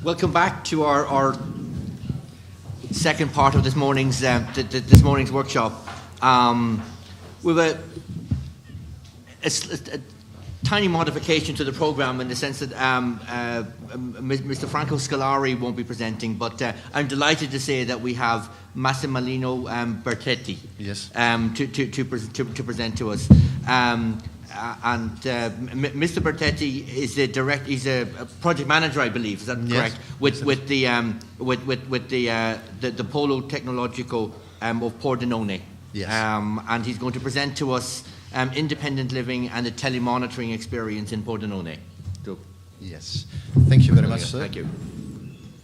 Welcome back to our second part of this morning's workshop. With a tiny modification to the program in the sense that Mr. Franco Scolari won't be presenting, but I'm delighted to say that we have Massimiliano Bertetti to present to us. Mr. Bertetti is the director. He's a project manager, I believe. Is that correct? With the Polo Tecnologico of Pordenone. Yes. And he's going to present to us independent living and the telemonitoring experience in Pordenone. So. Yes. Thank you very much, sir. Thank you.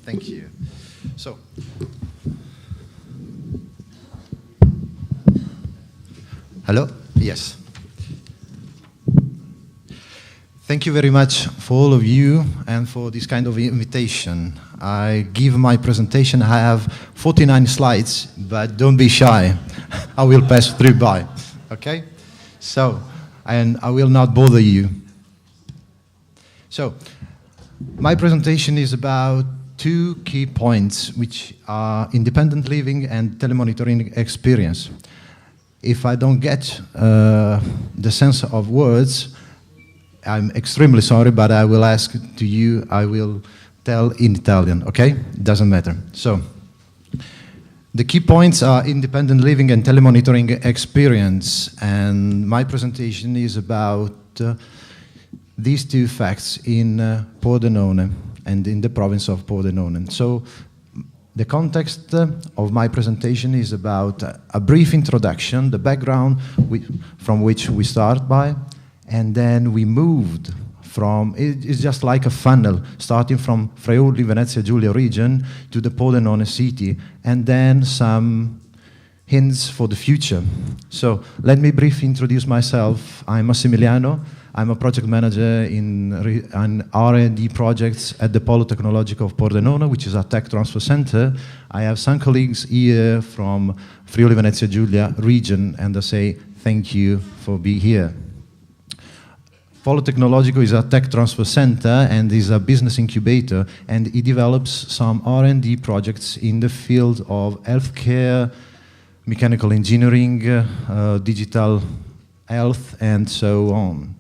Thank you. So. Hello? Yes. Thank you very much for all of you and for this kind of invitation. I give my presentation. I have 49 slides, but don't be shy. I will pass through by. Okay? So, and I will not bother you. So, my presentation is about two key points, which are independent living and telemonitoring experience. If I don't get the sense of words, I'm extremely sorry, but I will ask to you, I will tell in Italian, okay? Doesn't matter. So, the key points are independent living and telemonitoring experience, and my presentation is about these two facts in Pordenone and in the province of Pordenone. So, the context of my presentation is about a brief introduction, the background from which we start by, and then we moved from, it's just like a funnel, starting from Friuli, Venezia Giulia region to the Pordenone city, and then some hints for the future. So let me briefly introduce myself. I'm Massimiliano. I'm a project manager in R&D projects at the Polo Tecnologico of Pordenone, which is a tech transfer center. I have some colleagues here from Friuli, Venezia Giulia region, and I say thank you for being here. Polo Tecnologico is a tech transfer center and is a business incubator, and it develops some R&D projects in the field of healthcare, mechanical engineering, digital health, and so on.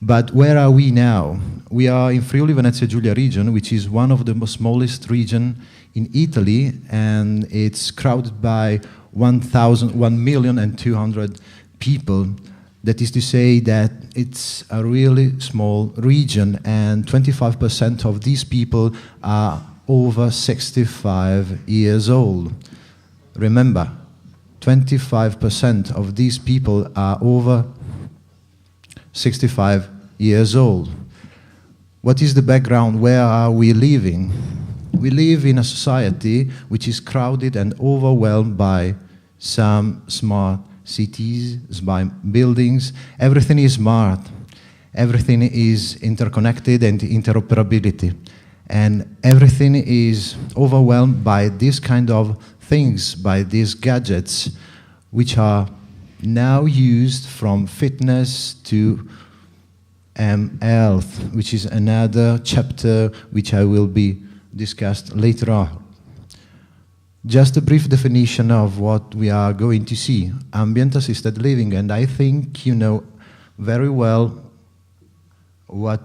But where are we now? We are in Friuli Venezia Giulia region, which is one of the smallest regions in Italy, and it's crowded by 1,200,000 people. That is to say that it's a really small region, and 25% of these people are over 65 years old. Remember, 25% of these people are over 65 years old. What is the background? Where are we living? We live in a society which is crowded and overwhelmed by some smart cities, by buildings. Everything is smart. Everything is interconnected and interoperability. And everything is overwhelmed by this kind of things, by these gadgets, which are now used from fitness to health, which is another chapter which I will be discussed later on. Just a brief definition of what we are going to see. Ambient assisted living, and I think you know very well what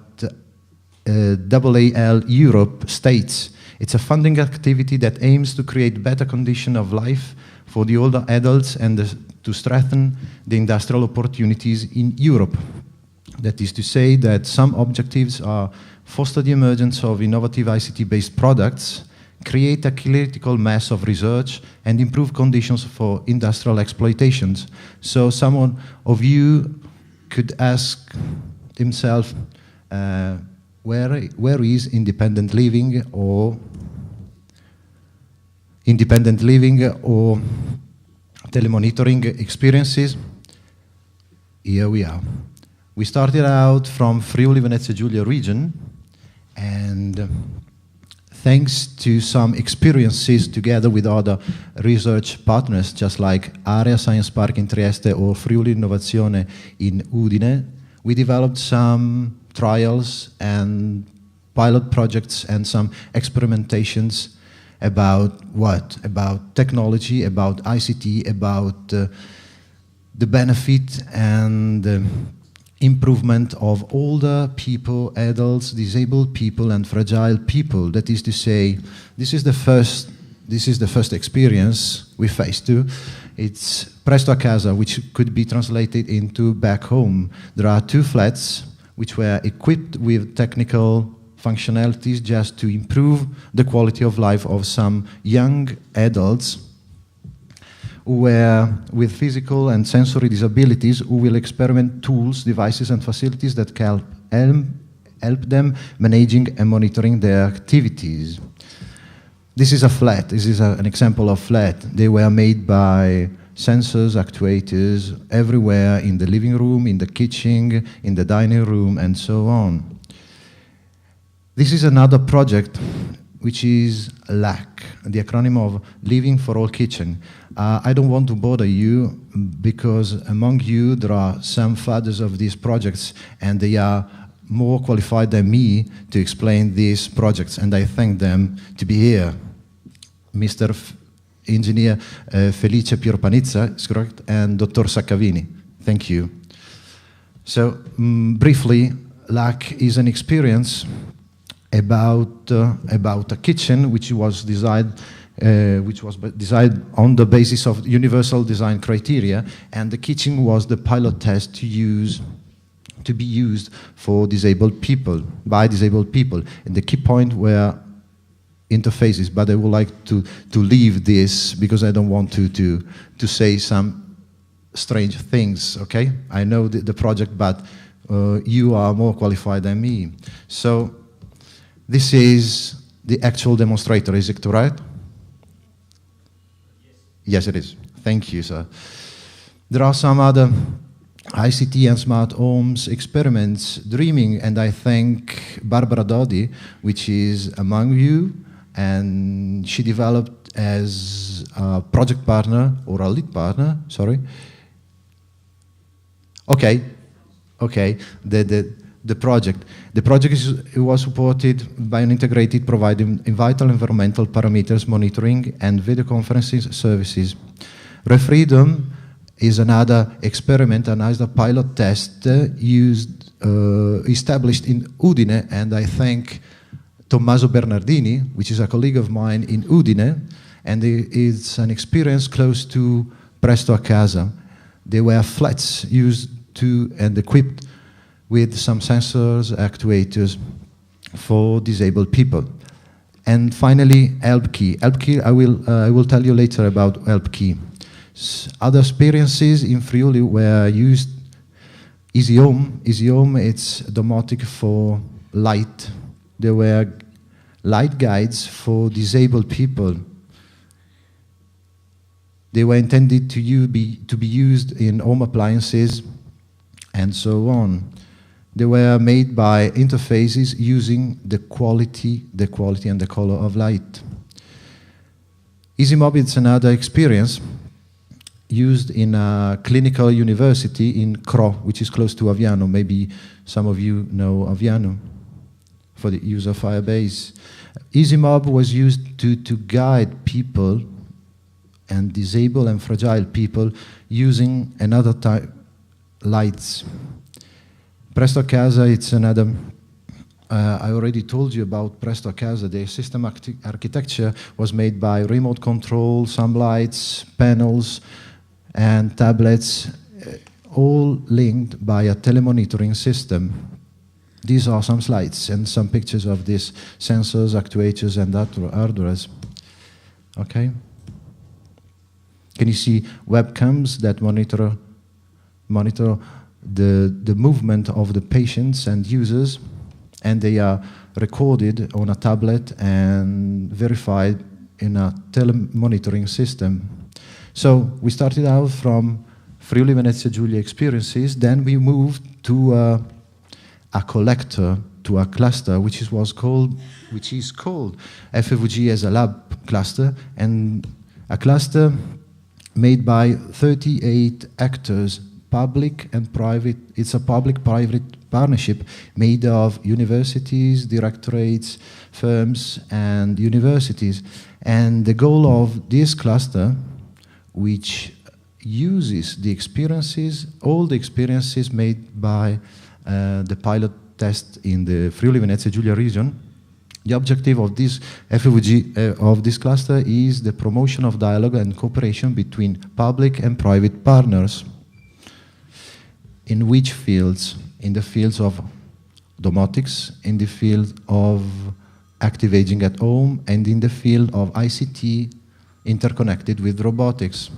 AAL Europe states. It's a funding activity that aims to create better conditions of life for the older adults and to strengthen the industrial opportunities in Europe. That is to say that some objectives are foster the emergence of innovative ICT-based products, create a critical mass of research, and improve conditions for industrial exploitations. So someone of you could ask himself, where is independent living or telemonitoring experiences? Here we are. We started out from Friuli Venezia Giulia region, and thanks to some experiences together with other research partners, just like Area Science Park in Trieste or Friuli Innovazione in Udine, we developed some trials and pilot projects and some experimentations about what? About technology, about ICT, about the benefit and improvement of older people, adults, disabled people, and fragile people. That is to say, this is the first experience we face too. It's Presto a Casa, which could be translated into back home. There are 2 flats which were equipped with technical functionalities just to improve the quality of life of some young adults who were with physical and sensory disabilities, who will experiment tools, devices, and facilities that can help them managing and monitoring their activities. This is a flat. This is an example of flat. They were made by sensors, actuators, everywhere in the living room, in the kitchen, in the dining room, and so on. This is another project which is LAC, the acronym of Living for All Kitchen. I don't want to bother you because among you there are some fathers of these projects and they are more qualified than me to explain these projects, and I thank them to be here. Mr. Engineer Felice Pierpanizza, is correct, and Dr. Saccavini. Thank you. So, briefly, LAC is an experience about a kitchen which was designed on the basis of universal design criteria, and the kitchen was the pilot test to be used for disabled people, by disabled people. And the key point were interfaces, but I would like to leave this because I don't want to say some strange things, okay? I know the project, but you are more qualified than me. So this is the actual demonstrator, is it correct? Yes, it is. Thank you, sir. There are some other ICT and smart homes experiments dreaming, and I thank Barbara Dodi, which is among you, and she developed as a project partner, or a lead partner, sorry. Okay, the project. The project was supported by an integrated providing vital environmental parameters monitoring and video conferencing services. Refreedom is another experiment, another pilot test established in Udine, and I thank Tommaso Bernardini, which is a colleague of mine in Udine, and it's an experience close to Presto a Casa. They were flats used to and equipped with some sensors, actuators for disabled people. And finally, HelpKey. HelpKey, I will tell you later about HelpKey. Other experiences in Friuli were used. Easy Home, it's domotic for light. There were light guides for disabled people. They were intended to be used in home appliances and so on. They were made by interfaces using the quality and the color of light. EasyMob is another experience used in a clinical university in Cro, which is close to Aviano. Maybe some of you know Aviano for the use of Firebase. EasyMob was used to guide people and disabled and fragile people using another type lights. Presto a Casa, it's another, I already told you about Presto a Casa. The system architecture was made by remote control, some lights, panels, and tablets, all linked by a telemonitoring system. These are some slides and some pictures of these sensors, actuators, and hardware. Okay? Can you see webcams that monitor the movement of the patients and users, and they are recorded on a tablet and verified in a telemonitoring system. So we started out from Friuli Venezia Giulia experiences, then we moved to a collector, to a cluster, which is called FVG as a lab cluster, and a cluster made by 38 actors, public and private. It's a public-private partnership made of universities, directorates, firms, and universities. And the goal of this cluster, which uses the experiences, all the experiences made by the pilot test in the Friuli Venezia Giulia region. The objective of this FVG, of this cluster, is the promotion of dialogue and cooperation between public and private partners. In which fields? In the fields of domotics, in the field of active aging at home, and in the field of ICT interconnected with robotics.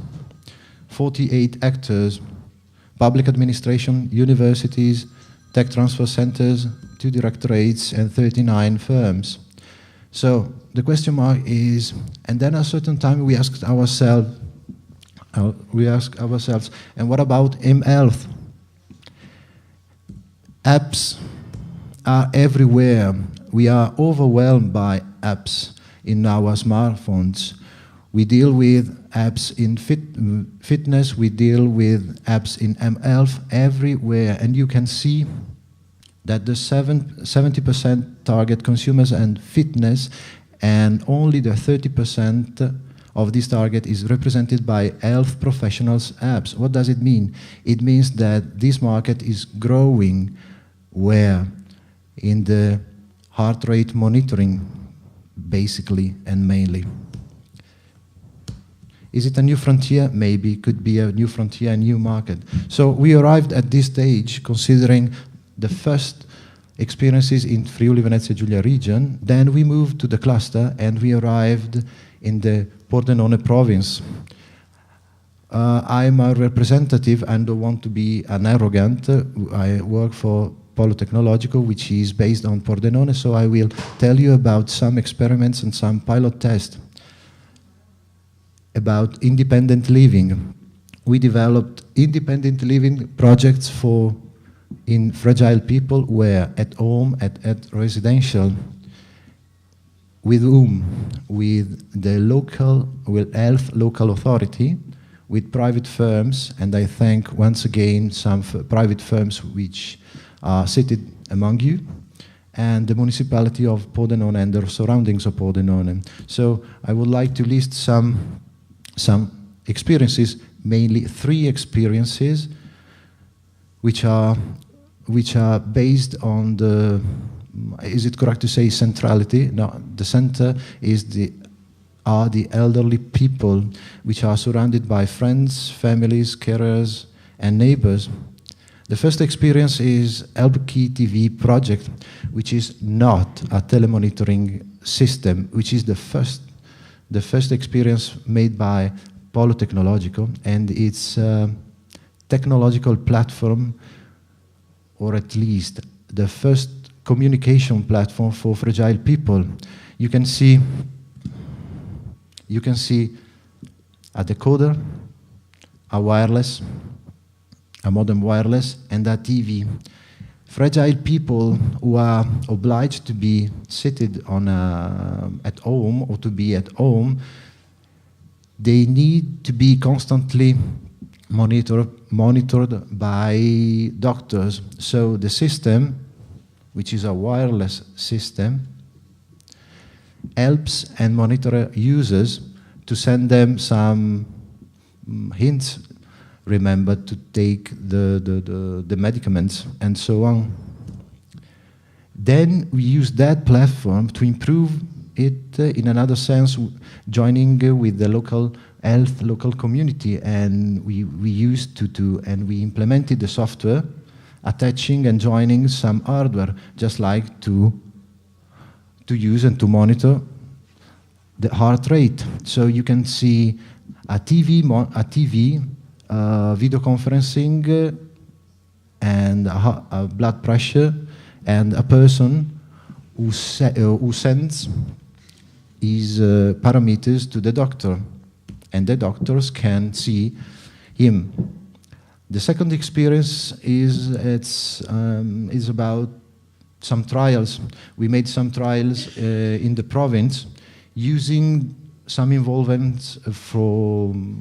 48 actors, public administration, universities, tech transfer centers, 2 directorates, and 39 firms. So the question mark is, and then at a certain time we asked ourselves, and what about mHealth? Apps are everywhere. We are overwhelmed by apps in our smartphones. We deal with apps in fitness, we deal with apps in mHealth everywhere, and you can see that the 70% target consumers and fitness, and only the 30% of this target is represented by health professionals apps. What does it mean? It means that this market is growing. Where? In the heart rate monitoring, basically and mainly. Is it a new frontier? Maybe. Could be a new frontier, a new market. So we arrived at this stage considering the first experiences in Friuli Venezia Giulia region. Then we moved to the cluster and we arrived in the Pordenone province. I'm a representative and don't want to be an arrogant. I work for Polo Tecnologico, which is based on Pordenone, so I will tell you about some experiments and some pilot tests about independent living. We developed independent living projects in fragile people, where at home, at residential. With whom? With the health local authority, with private firms, and I thank once again some private firms which are seated among you, and the municipality of Pordenone and the surroundings of Pordenone. So I would like to list some experiences, mainly 3 experiences, which are based on the, is it correct to say centrality? No, the center are the elderly people, which are surrounded by friends, families, carers, and neighbors. The first experience is Helpkey TV project, which is not a telemonitoring system, which is the first experience made by Polo Tecnologico, and it's a technological platform, or at least the first communication platform for fragile people. You can see a decoder, a wireless, a modem wireless, and a TV. Fragile people who are obliged to be seated at home, or to be at home, they need to be constantly monitored by doctors. So the system, which is a wireless system, helps and monitor users to send them some hints. Remember to take the medicaments and so on. Then we use that platform to improve it in another sense, joining with the local community, and we used and we implemented the software, attaching and joining some hardware, just like to use and to monitor the heart rate. So you can see a TV video conferencing, and a blood pressure, and a person who sends his parameters to the doctor, and the doctors can see him. The second experience is about some trials. We made some trials in the province using some involvements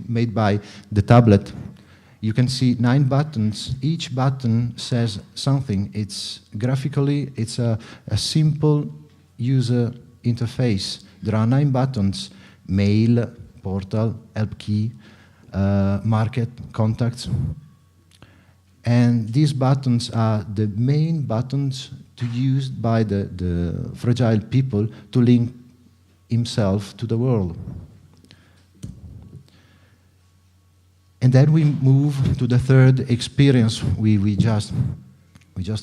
made by the tablet. You can see 9 buttons. Each button says something. It's graphically, it's a simple user interface. There are 9 buttons: mail, portal, help key, market, contacts. And these buttons are the main buttons to used by the fragile people to link himself to the world. And then we move to the third experience. We just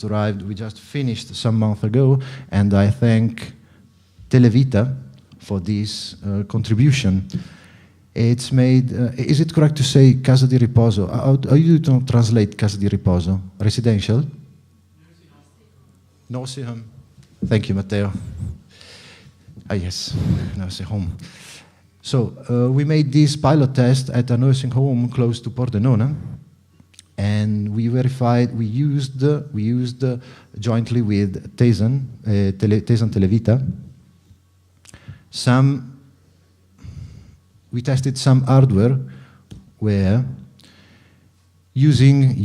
arrived, we just finished some month ago, and I thank Televita for this contribution. It's made, is it correct to say casa di riposo? How you don't translate casa di riposo? Residential? Nursing home. Thank you, Matteo. Ah, yes, nursing home. So we made this pilot test at a nursing home close to Pordenone, and we verified, we used jointly with Tesan Televita, we tested some hardware where using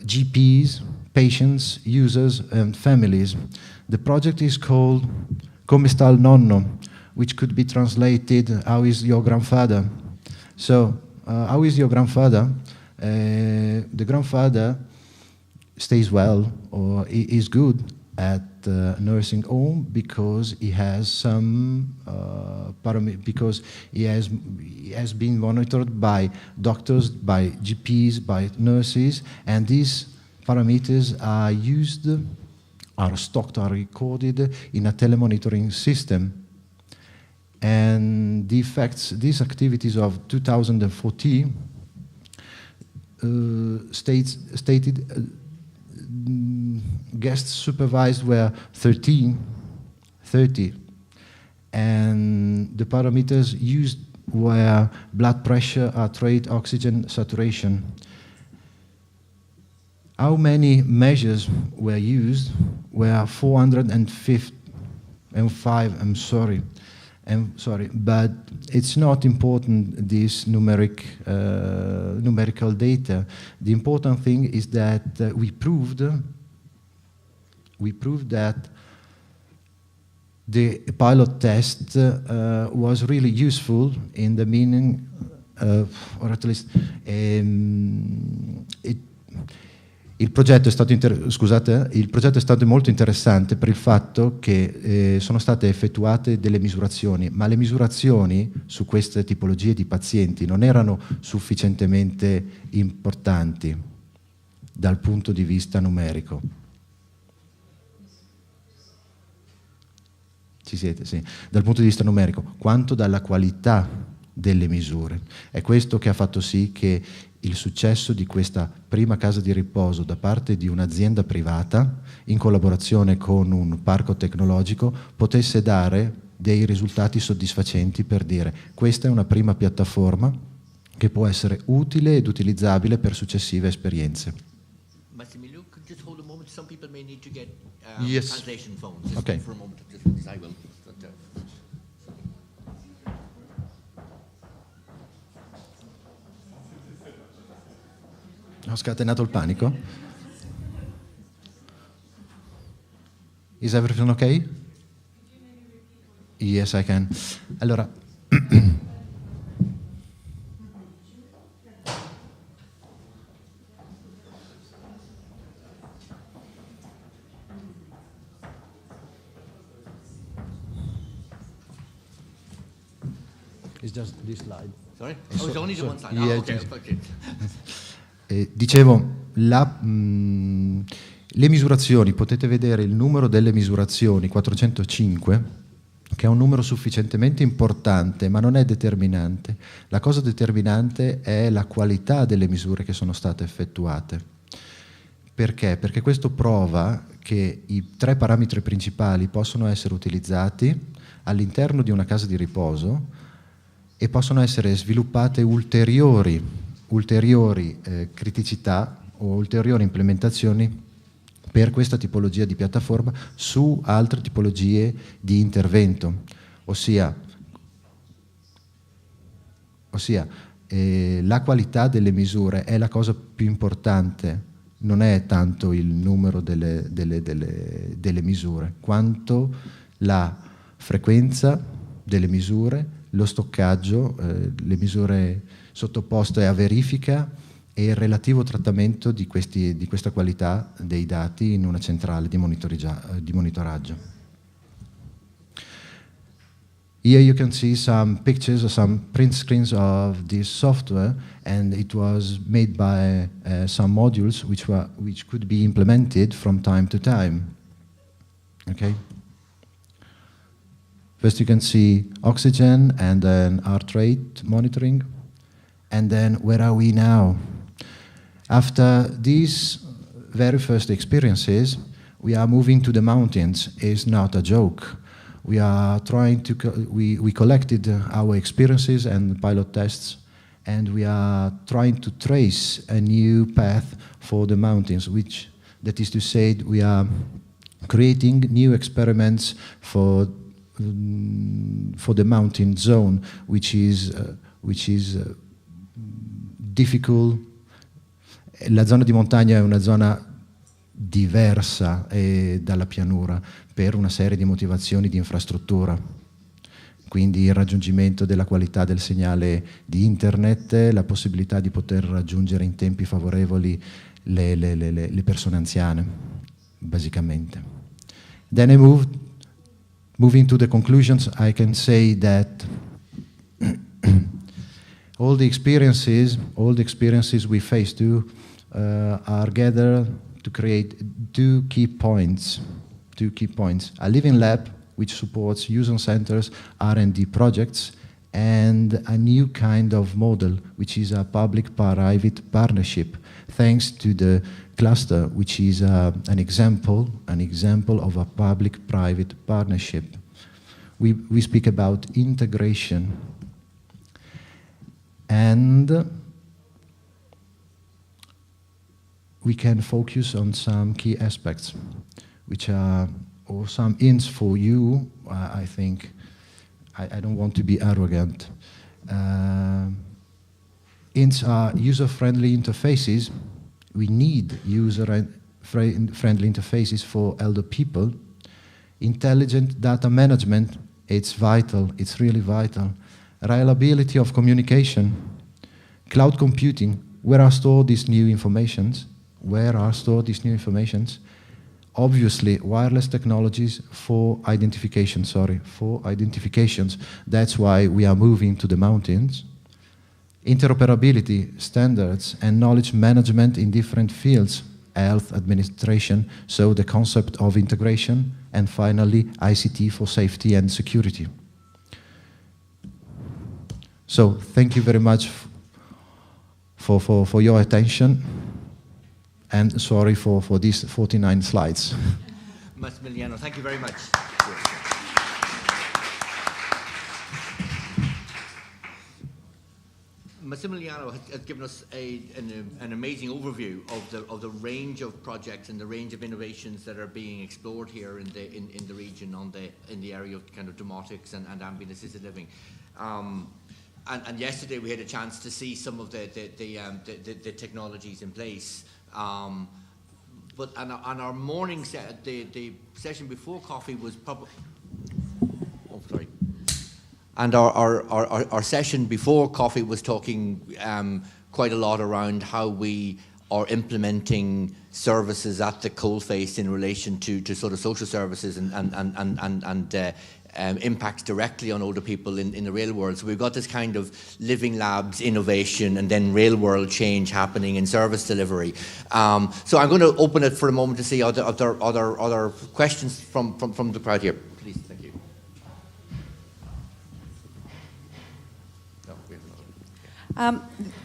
GPs, patients, users, and families. The project is called Come sta il nonno, which could be translated, how is your grandfather? So, how is your grandfather? The grandfather stays well, or is good at nursing home because he has some because he has been monitored by doctors, by GPs, by nurses, and these parameters are stocked, are recorded in a telemonitoring system. And the effects, these activities of 2014 stated guests supervised were 30, and the parameters used were blood pressure, heart rate, oxygen saturation. How many measures were used? Were 405, I'm sorry, but it's not important, this numerical data. The important thing is that we proved that the pilot test was really useful in the meaning, or at least il progetto è stato molto interessante per il fatto che sono state effettuate delle misurazioni, ma le misurazioni su queste tipologie di pazienti non erano sufficientemente importanti dal punto di vista numerico. Ci siete? Sì. Dal punto di vista numerico, quanto dalla qualità delle misure. È questo che ha fatto sì che il successo di questa prima casa di riposo da parte di un'azienda privata, in collaborazione con un parco tecnologico, potesse dare dei risultati soddisfacenti per dire: questa è una prima piattaforma che può essere utile ed utilizzabile per successive esperienze. Massimiliano, could you just hold a moment? Some people may need to get yes. translation phones. Just Okay. for a moment, just I will. Ho scatenato il panico? Is everything okay? Yes, I can. Allora, it's just this slide. Sorry? Oh, it's only the one side. Yeah, okay, just- okay. Dicevo, le misurazioni, potete vedere il numero delle misurazioni, 405, che è un numero sufficientemente importante, ma non è determinante. La cosa determinante è la qualità delle misure che sono state effettuate. Perché? Perché questo prova che i 3 parametri principali possono essere utilizzati all'interno di una casa di riposo e possono essere sviluppate ulteriori criticità o ulteriori implementazioni per questa tipologia di piattaforma su altre tipologie di intervento, ossia la qualità delle misure è la cosa più importante, non è tanto il numero delle misure, quanto la frequenza delle misure, lo stoccaggio, le misure sottoposte a verifica e il relativo trattamento di questa qualità dei dati in una centrale di monitoraggio. Here you can see some pictures or some print screens of this software, and it was made by some modules which could be implemented from time to time. Okay. First you can see oxygen and then heart rate monitoring, and then where are we now? After these very first experiences, we are moving to the mountains. It's not a joke. We are trying to, we collected our experiences and pilot tests, and we are trying to trace a new path for the mountains, that is to say, we are creating new experiments for the mountain zone, which is difficult. La zona di montagna è una zona diversa dalla pianura per una serie di motivazioni di infrastruttura, quindi il raggiungimento della qualità del segnale di internet, la possibilità di poter raggiungere in tempi favorevoli le persone anziane, basicamente. Then moving to the conclusions, I can say that all the experiences we face are gathered to create two key points. A living lab, which supports user-centers R&D projects, and a new kind of model, which is a public-private partnership, thanks to the cluster, which is an example of a public-private partnership. We speak about integration. And we can focus on some key aspects, which are, or some hints for you, I think. I don't want to be arrogant. Hints are user-friendly interfaces. We need user-friendly interfaces for elder people. Intelligent data management, it's vital, it's really vital. Reliability of communication. Cloud computing, where are stored these new informations? Obviously, wireless technologies for identifications. That's why we are moving to the mountains. Interoperability, standards, and knowledge management in different fields, health administration, so the concept of integration, and finally, ICT for safety and security. So, thank you very much for your attention. And sorry for these 49 slides. Massimiliano, thank you very much. Massimiliano has given us an amazing overview of the range of projects and the range of innovations that are being explored here in the region in the area of kind of domotics and ambient assisted living. And yesterday we had a chance to see some of the technologies in place. But on our morning the session before coffee was probably. Oh, sorry. And our session before coffee was talking quite a lot around how we are implementing services at the coalface in relation to sort of social services and impacts directly on older people in the real world. So we've got this kind of living labs innovation and then real world change happening in service delivery. So I'm going to open it for a moment to see other questions from the crowd here. Please, thank you.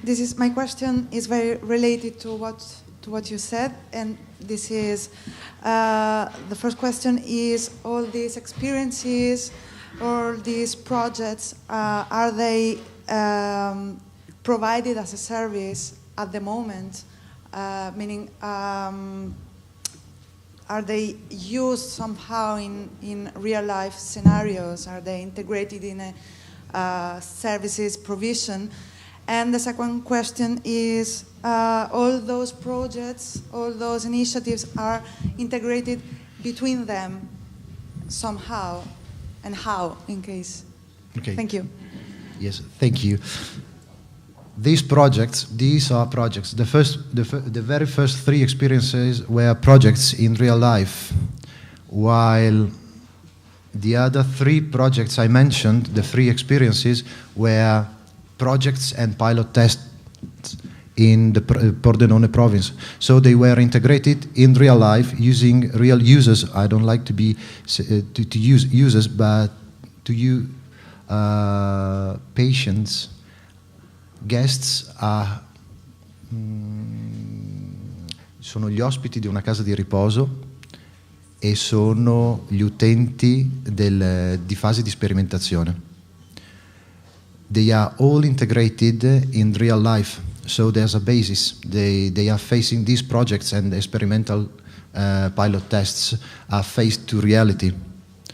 This is my question is very related to what you said, and this is the first question is all these experiences or these projects are they provided as a service at the moment, meaning are they used somehow in real life scenarios? Are they integrated in a services provision? And the second question is, all those projects, all those initiatives are integrated between them somehow, and how, in case? Okay. Thank you. Yes, thank you. These are projects. The very first three experiences were projects in real life, while the other three projects I mentioned, the three experiences, were projects and pilot tests in the Pordenone province. So they were integrated in real life using real users. I don't like to use users, but to use patients. Guests sono gli ospiti di una casa di riposo e sono gli utenti di fase di sperimentazione. They are all integrated in real life, so there's a basis. They are facing these projects, and the experimental pilot tests are faced to reality.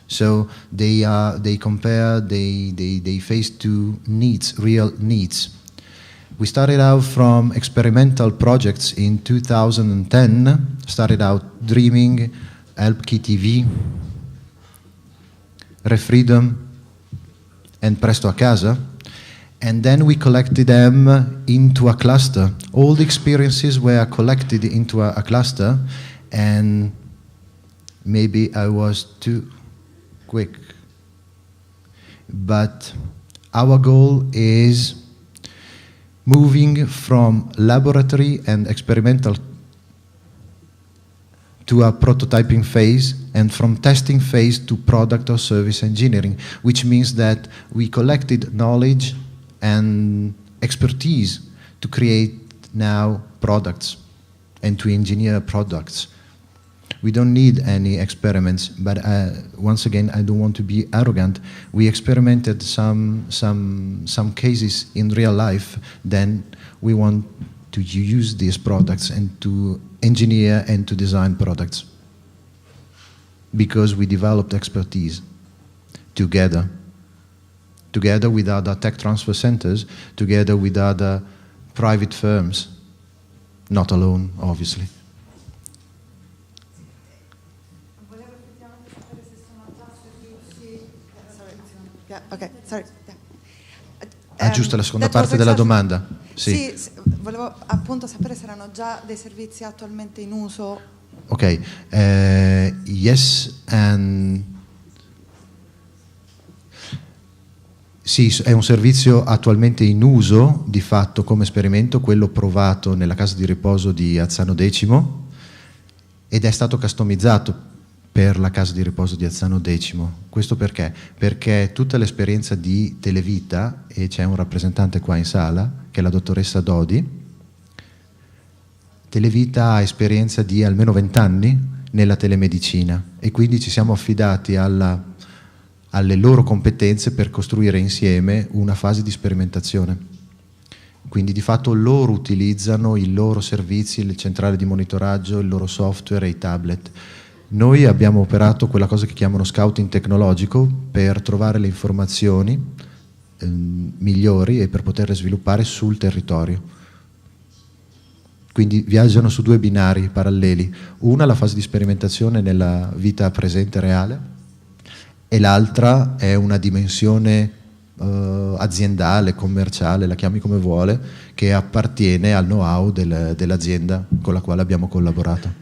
So they compare, they face to needs, real needs. We started out from experimental projects in 2010, started out Dreaming, Help Key TV, Refreedom, and Presto a Casa. And then we collected them into a cluster. All the experiences were collected into a cluster, and maybe I was too quick. But our goal is moving from laboratory and experimental to a prototyping phase, and from testing phase to product or service engineering, which means that we collected knowledge and expertise to create now products and to engineer products. We don't need any experiments, but once again, I don't want to be arrogant. We experimented some cases in real life, then we want to use these products and to engineer and to design products, because we developed expertise together with other tech transfer centers, together with other private firms, not alone, obviously. Okay, sorry. Giusto, la seconda parte della domanda. Sì, volevo appunto sapere se erano già dei servizi attualmente in uso. Ok, yes, and sì, è un servizio attualmente in uso, di fatto, come esperimento, quello provato nella casa di riposo di Azzano X, ed è stato customizzato per la casa di riposo di Azzano X. Questo perché? Perché tutta l'esperienza di Televita, e c'è un rappresentante qua in sala, che è la dottoressa Dodi, Televita ha esperienza di almeno 20 anni nella telemedicina, e quindi ci siamo affidati alle loro competenze per costruire insieme una fase di sperimentazione. Quindi di fatto loro utilizzano i loro servizi, le centrali di monitoraggio, il loro software e i tablet. Noi abbiamo operato quella cosa che chiamano scouting tecnologico per trovare le informazioni migliori e per poterle sviluppare sul territorio. Quindi viaggiano su due binari paralleli. Una, la fase di sperimentazione nella vita presente reale, e l'altra è una dimensione aziendale, commerciale, la chiami come vuole, che appartiene al know-how dell'azienda con la quale abbiamo collaborato.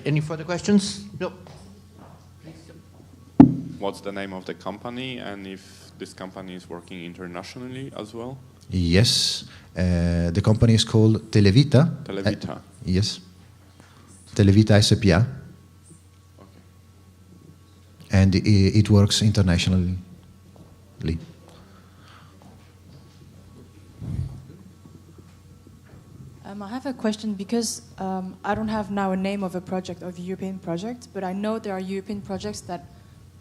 Any further questions? No. What's the name of the company, and if this company is working internationally as well? Yes, the company is called Televita. Televita. Yes, Televita SPA. Okay. And it works internationally. I have a question, because I don't have now a name of a project, of a European project, but I know there are European projects that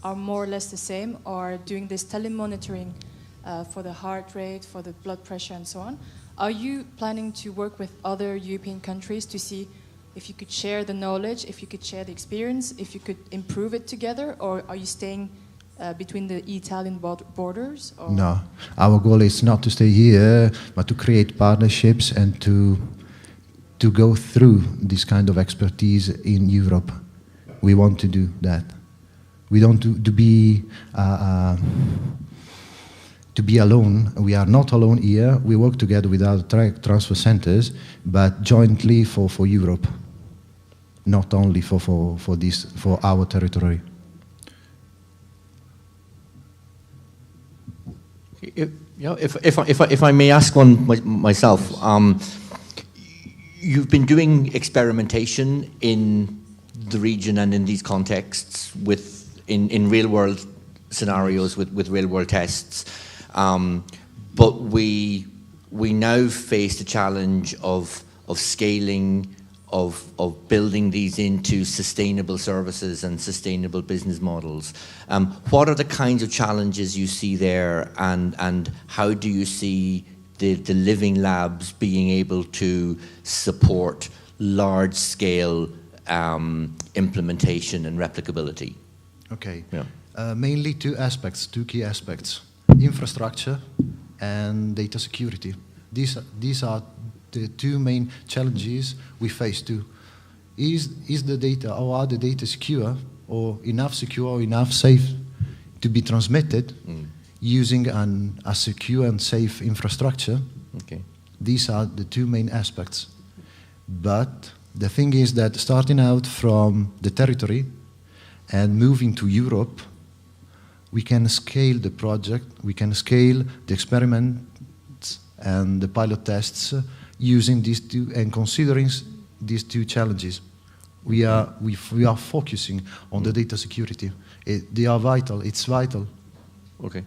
are more or less the same, or doing this telemonitoring for the heart rate, for the blood pressure and so on. Are you planning to work with other European countries to see if you could share the knowledge, if you could share the experience, if you could improve it together, or are you staying between the Italian borders? Or? No, our goal is not to stay here, but to create partnerships and to go through this kind of expertise in Europe. We want to do that. We don't to be alone. We are not alone here. We work together with our transfer centers, but jointly for Europe, not only for our territory. If I may ask one myself, you've been doing experimentation in the region and in these contexts in real world scenarios with real world tests, but we now face the challenge of scaling, of building these into sustainable services and sustainable business models. What are the kinds of challenges you see there, and how do you see the living labs being able to support large scale implementation and replicability? Okay. Yeah. Mainly two key aspects: infrastructure and data security. These are the two main challenges we face too. Is the data, or are the data secure or enough safe to be transmitted using a secure and safe infrastructure? Okay. These are the two main aspects. But the thing is that starting out from the territory and moving to Europe, we can scale the project, we can scale the experiments and the pilot tests using these two and considering these two challenges. We are focusing on the data security. They are vital. It's vital. Okay.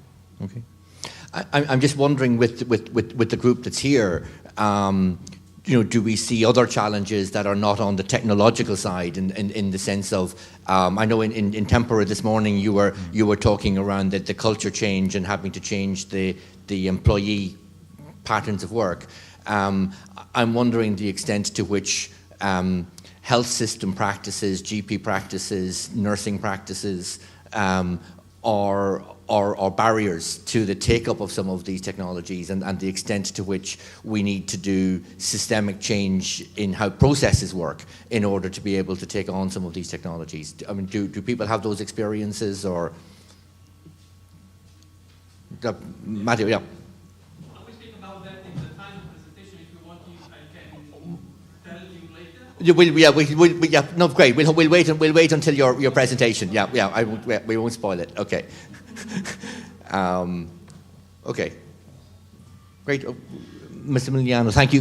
I'm just wondering with the group that's here. Do we see other challenges that are not on the technological side in the sense of, I know in Tempora this morning you were talking around the culture change and having to change the employee patterns of work. I'm wondering the extent to which health system practices, GP practices, nursing practices are barriers to the take-up of some of these technologies, and the extent to which we need to do systemic change in how processes work in order to be able to take on some of these technologies. I mean, do people have those experiences, or? Matteo, yeah. I will speak about that in the final presentation. If you want to, I can tell you later. No, great. We'll wait until your presentation. Yeah. We won't spoil it. Okay. Okay. Great, Mr. Miliano. Thank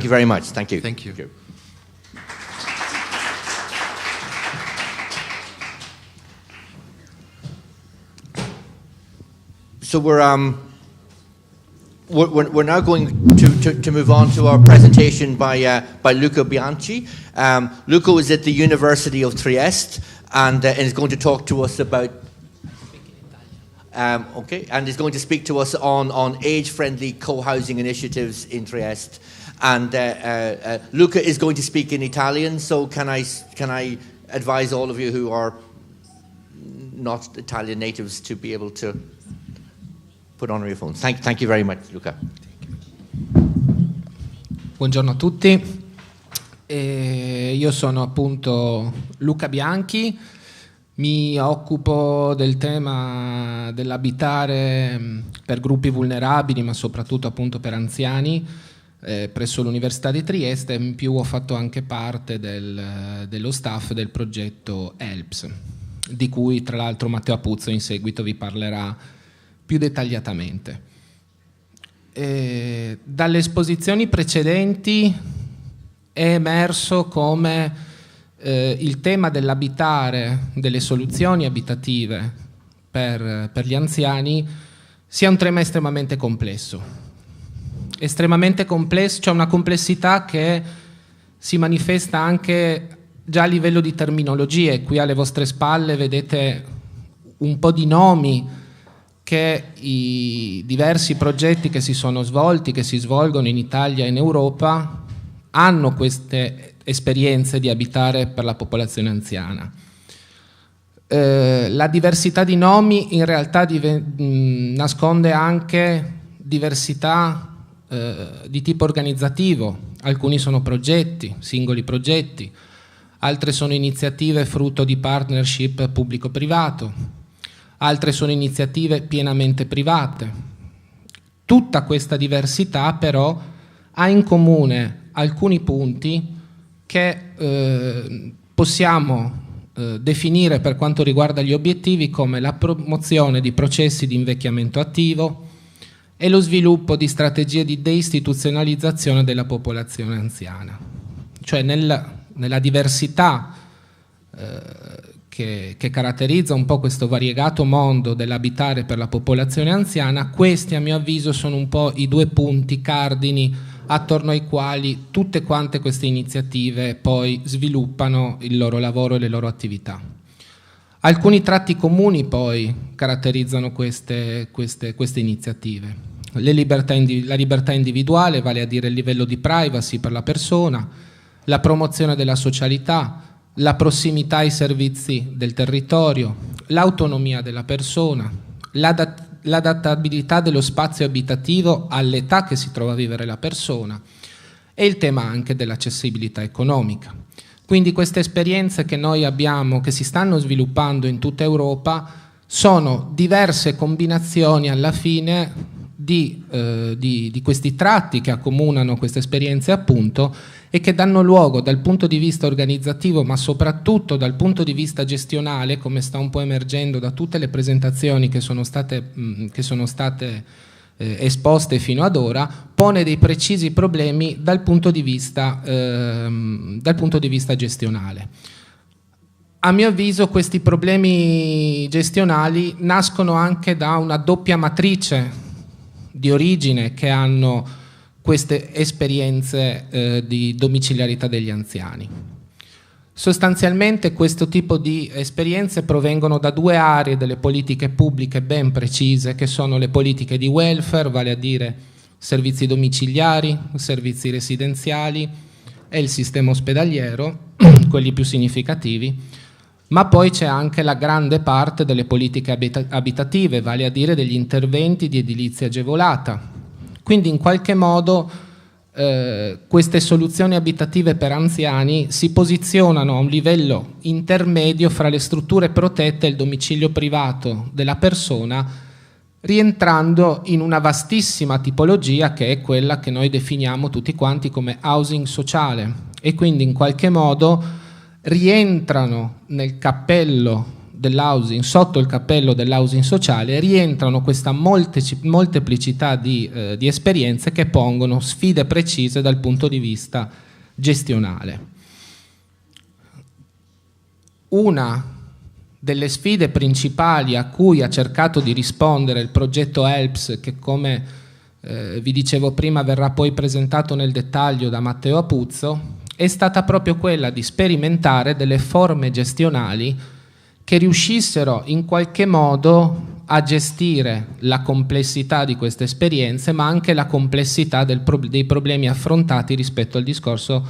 you very much. Thank you. Thank you. So we're now going to move on to our presentation by Luca Bianchi. Luca is at the University of Trieste and is going to talk to us about. And is going to speak to us on age-friendly co-housing initiatives in Trieste. And Luca is going to speak in Italian. So can I advise all of you who are not Italian natives to be able to put on your phones? Thank you very much, Luca. Buongiorno a tutti. Io sono appunto Luca Bianchi. Mi occupo del tema dell'abitare per gruppi vulnerabili, ma soprattutto appunto per anziani, presso l'Università di Trieste. In più ho fatto anche parte dello staff del progetto HELPS, di cui tra l'altro Matteo Apuzzo in seguito vi parlerà più dettagliatamente. Dalle esposizioni precedenti è emerso come il tema dell'abitare, delle soluzioni abitative per gli anziani sia un tema estremamente complesso. C'è una complessità che si manifesta anche già a livello di terminologie. Qui alle vostre spalle vedete un po' di nomi che i diversi progetti che si sono svolti, che si svolgono in Italia e in Europa, hanno queste esperienze di abitare per la popolazione anziana. La diversità di nomi in realtà nasconde anche diversità di tipo organizzativo. Alcuni sono progetti, singoli progetti, altre sono iniziative frutto di partnership pubblico-privato, altre sono iniziative pienamente private. Tutta questa diversità però ha in comune alcuni punti che possiamo definire per quanto riguarda gli obiettivi come la promozione di processi di invecchiamento attivo e lo sviluppo di strategie di deistituzionalizzazione della popolazione anziana. Cioè nella diversità che caratterizza un po' questo variegato mondo dell'abitare per la popolazione anziana, questi a mio avviso sono un po' i due punti cardini attorno ai quali tutte quante queste iniziative poi sviluppano il loro lavoro e le loro attività. Alcuni tratti comuni poi caratterizzano queste iniziative. La libertà individuale, vale a dire il livello di privacy per la persona, la promozione della socialità, la prossimità ai servizi del territorio, l'autonomia della persona, l'adattabilità dello spazio abitativo all'età che si trova a vivere la persona e il tema anche dell'accessibilità economica. Quindi queste esperienze che noi abbiamo, che si stanno sviluppando in tutta Europa, sono diverse combinazioni alla fine di questi tratti che accomunano queste esperienze appunto e che danno luogo dal punto di vista organizzativo ma soprattutto dal punto di vista gestionale, come sta un po' emergendo da tutte le presentazioni che sono state esposte fino ad ora, pone dei precisi problemi dal punto di vista gestionale. A mio avviso questi problemi gestionali nascono anche da una doppia matrice di origine che hanno queste esperienze di domiciliarità degli anziani. Sostanzialmente questo tipo di esperienze provengono da due aree delle politiche pubbliche ben precise, che sono le politiche di welfare, vale a dire servizi domiciliari, servizi residenziali e il sistema ospedaliero, quelli più significativi, ma poi c'è anche la grande parte delle politiche abitative, vale a dire degli interventi di edilizia agevolata. Quindi in qualche modo queste soluzioni abitative per anziani si posizionano a un livello intermedio fra le strutture protette e il domicilio privato della persona, rientrando in una vastissima tipologia che è quella che noi definiamo tutti quanti come housing sociale, e quindi in qualche modo rientrano nel cappello dell'housing, sotto il cappello dell'housing sociale, rientrano questa molteplicità di esperienze che pongono sfide precise dal punto di vista gestionale. Una delle sfide principali a cui ha cercato di rispondere il progetto HELPS, che come vi dicevo prima verrà poi presentato nel dettaglio da Matteo Apuzzo, è stata proprio quella di sperimentare delle forme gestionali che riuscissero in qualche modo a gestire la complessità di queste esperienze, ma anche la complessità dei problemi affrontati rispetto al discorso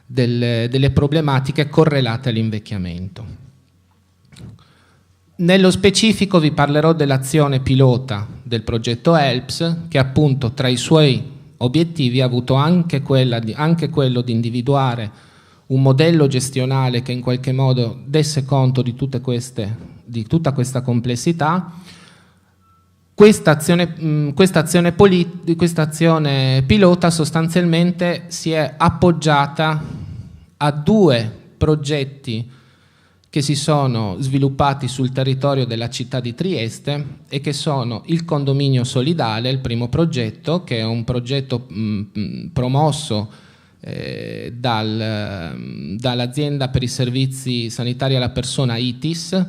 delle problematiche correlate all'invecchiamento. Nello specifico vi parlerò dell'azione pilota del progetto HELPS, che appunto tra i suoi obiettivi ha avuto anche quello di individuare un modello gestionale che in qualche modo desse conto di tutta questa complessità. Questa azione pilota sostanzialmente si è appoggiata a due progetti che si sono sviluppati sul territorio della città di Trieste e che sono il condominio solidale, il primo progetto, che è un progetto promosso dall'azienda per i servizi sanitari alla persona ITIS,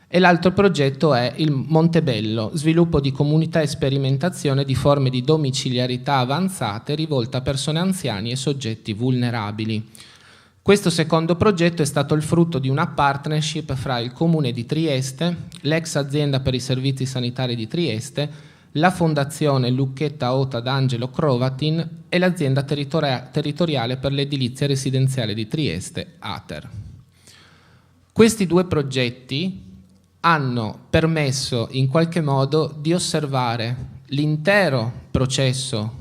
e l'altro progetto è il Montebello, sviluppo di comunità e sperimentazione di forme di domiciliarità avanzate rivolte a persone anziane e soggetti vulnerabili. Questo secondo progetto è stato il frutto di una partnership fra il Comune di Trieste, l'ex azienda per i servizi sanitari di Trieste, la Fondazione Lucchetta Ota d'Angelo Crovatin e l'azienda territoriale per l'edilizia residenziale di Trieste, ATER. Questi due progetti hanno permesso in qualche modo di osservare l'intero processo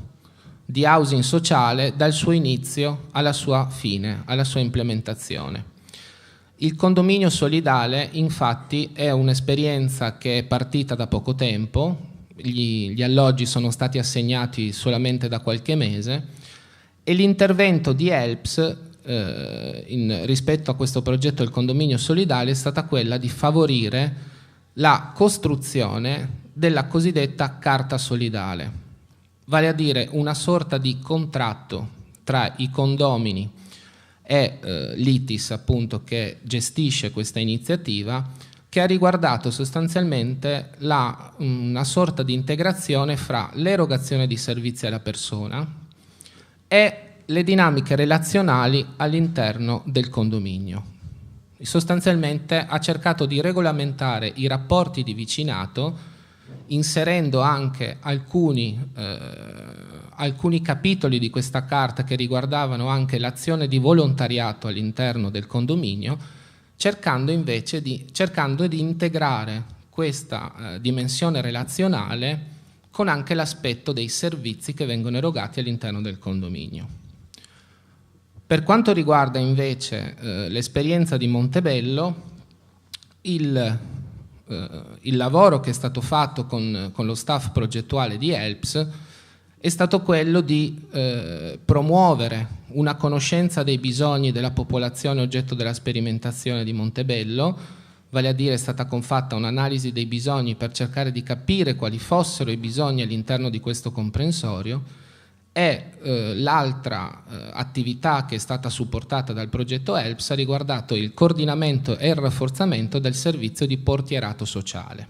di housing sociale dal suo inizio alla sua fine, alla sua implementazione. Il condominio solidale, infatti, è un'esperienza che è partita da poco tempo, gli alloggi sono stati assegnati solamente da qualche mese e l'intervento di HELPS rispetto a questo progetto del condominio solidale è stata quella di favorire la costruzione della cosiddetta carta solidale, vale a dire una sorta di contratto tra i condomini e l'ITIS, appunto, che gestisce questa iniziativa, che ha riguardato sostanzialmente una sorta di integrazione fra l'erogazione di servizi alla persona e le dinamiche relazionali all'interno del condominio. Sostanzialmente ha cercato di regolamentare i rapporti di vicinato, inserendo anche alcuni capitoli di questa carta che riguardavano anche l'azione di volontariato all'interno del condominio, cercando di integrare questa dimensione relazionale con anche l'aspetto dei servizi che vengono erogati all'interno del condominio. Per quanto riguarda invece l'esperienza di Montebello, il lavoro che è stato fatto con lo staff progettuale di HELPS è stato quello di promuovere una conoscenza dei bisogni della popolazione oggetto della sperimentazione di Montebello, vale a dire è stata fatta un'analisi dei bisogni per cercare di capire quali fossero i bisogni all'interno di questo comprensorio, e l'altra attività che è stata supportata dal progetto HELPS ha riguardato il coordinamento e il rafforzamento del servizio di portierato sociale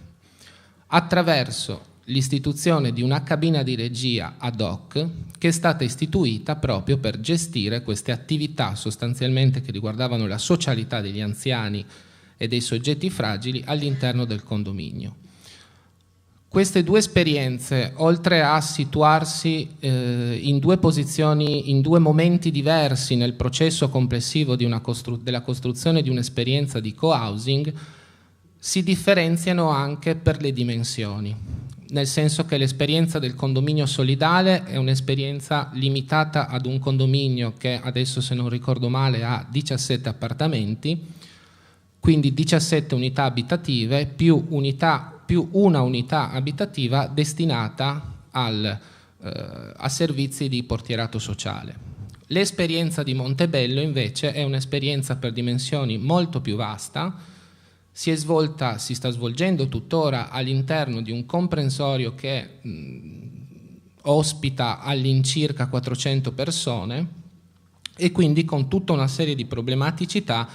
attraverso l'istituzione di una cabina di regia ad hoc che è stata istituita proprio per gestire queste attività sostanzialmente che riguardavano la socialità degli anziani e dei soggetti fragili all'interno del condominio. Queste due esperienze, oltre a situarsi in due posizioni, in due momenti diversi nel processo complessivo della costruzione di un'esperienza di co-housing, si differenziano anche per le dimensioni, nel senso che l'esperienza del condominio solidale è un'esperienza limitata ad un condominio che adesso, se non ricordo male, ha 17 appartamenti, quindi 17 unità abitative più una unità abitativa destinata a servizi di portierato sociale. L'esperienza di Montebello invece è un'esperienza per dimensioni molto più vasta, si sta svolgendo tuttora all'interno di un comprensorio che ospita all'incirca 400 persone e quindi con tutta una serie di problematicità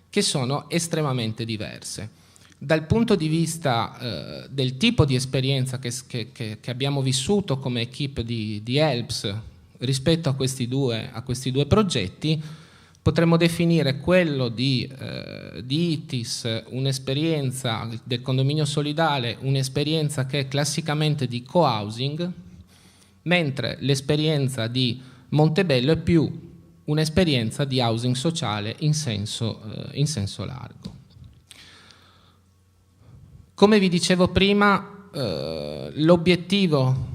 che sono estremamente diverse. Dal punto di vista del tipo di esperienza che abbiamo vissuto come equipe di HELPS rispetto a questi due progetti, potremmo definire quello di ITIS un'esperienza del condominio solidale, un'esperienza che è classicamente di co-housing, mentre l'esperienza di Montebello è più un'esperienza di housing sociale in senso largo. Come vi dicevo prima, l'obiettivo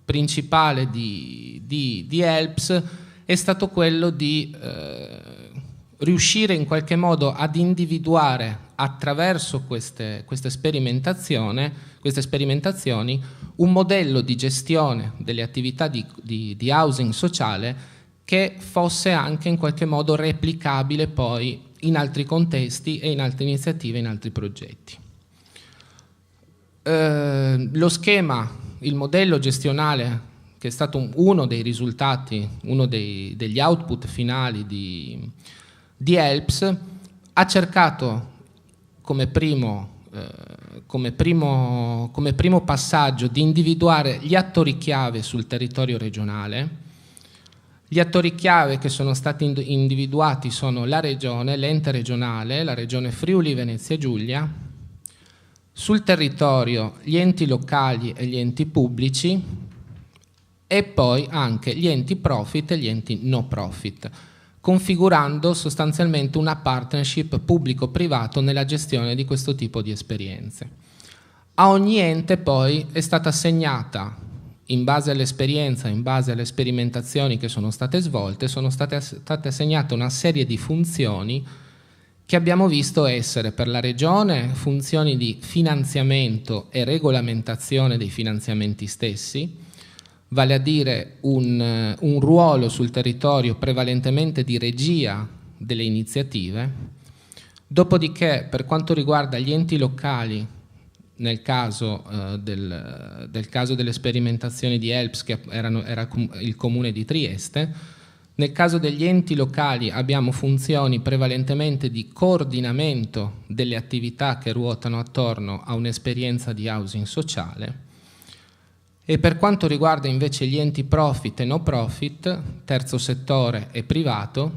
principale di HELPS è stato quello di riuscire in qualche modo ad individuare attraverso queste sperimentazioni un modello di gestione delle attività di housing sociale che fosse anche in qualche modo replicabile poi in altri contesti e in altre iniziative, in altri progetti. Lo schema, il modello gestionale, che è stato uno dei risultati, uno degli output finali di HELPS, ha cercato come primo passaggio di individuare gli attori chiave sul territorio regionale. Gli attori chiave che sono stati individuati sono la regione, l'ente regionale, la regione Friuli Venezia Giulia, sul territorio gli enti locali e gli enti pubblici e poi anche gli enti profit e gli enti no profit. configurando sostanzialmente una partnership pubblico-privato nella gestione di questo tipo di esperienze. A ogni ente poi è stata assegnata, in base all'esperienza, in base alle sperimentazioni che sono state svolte, sono state assegnate una serie di funzioni che abbiamo visto essere per la Regione funzioni di finanziamento e regolamentazione dei finanziamenti stessi, vale a dire un ruolo sul territorio prevalentemente di regia delle iniziative. Dopodiché, per quanto riguarda gli enti locali, nel caso delle sperimentazioni di HELPS, che era il Comune di Trieste, nel caso degli enti locali abbiamo funzioni prevalentemente di coordinamento delle attività che ruotano attorno a un'esperienza di housing sociale. E per quanto riguarda invece gli enti profit e no profit, terzo settore e privato,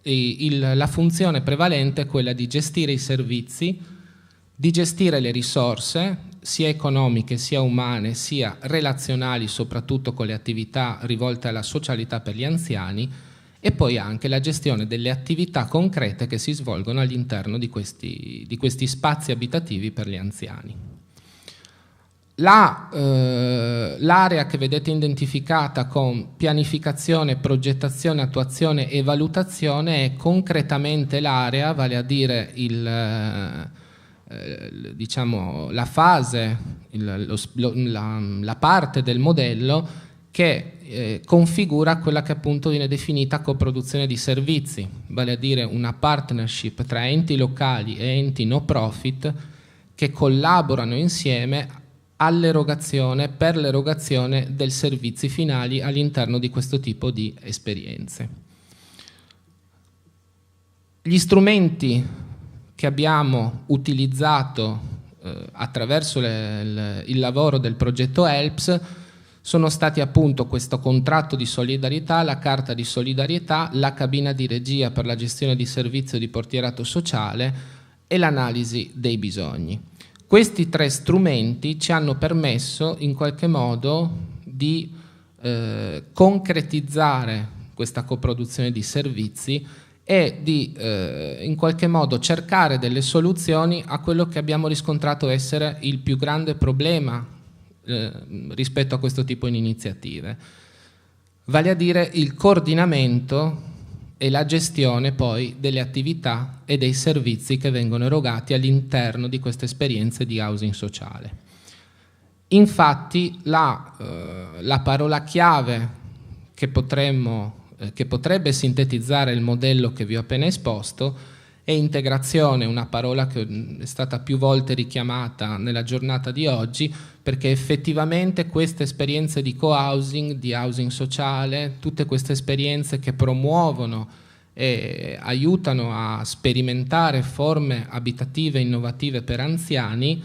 la funzione prevalente è quella di gestire i servizi, di gestire le risorse, sia economiche, sia umane, sia relazionali, soprattutto con le attività rivolte alla socialità per gli anziani, e poi anche la gestione delle attività concrete che si svolgono all'interno di questi spazi abitativi per gli anziani. L'area che vedete identificata con pianificazione, progettazione, attuazione e valutazione è concretamente l'area, vale a dire diciamo la fase, la parte del modello che configura quella che appunto viene definita coproduzione di servizi, vale a dire una partnership tra enti locali e enti no profit che collaborano insieme per l'erogazione dei servizi finali all'interno di questo tipo di esperienze. Gli strumenti che abbiamo utilizzato attraverso il lavoro del progetto HELPS sono stati appunto questo contratto di solidarietà, la carta di solidarietà, la cabina di regia per la gestione di servizio di portierato sociale e l'analisi dei bisogni. Questi tre strumenti ci hanno permesso in qualche modo di concretizzare questa coproduzione di servizi e di in qualche modo cercare delle soluzioni a quello che abbiamo riscontrato essere il più grande problema rispetto a questo tipo di iniziative, vale a dire il coordinamento e la gestione poi delle attività e dei servizi che vengono erogati all'interno di queste esperienze di housing sociale. Infatti la parola chiave che potrebbe sintetizzare il modello che vi ho appena esposto è integrazione, una parola che è stata più volte richiamata nella giornata di oggi, perché effettivamente queste esperienze di co-housing, di housing sociale, tutte queste esperienze che promuovono e aiutano a sperimentare forme abitative innovative per anziani,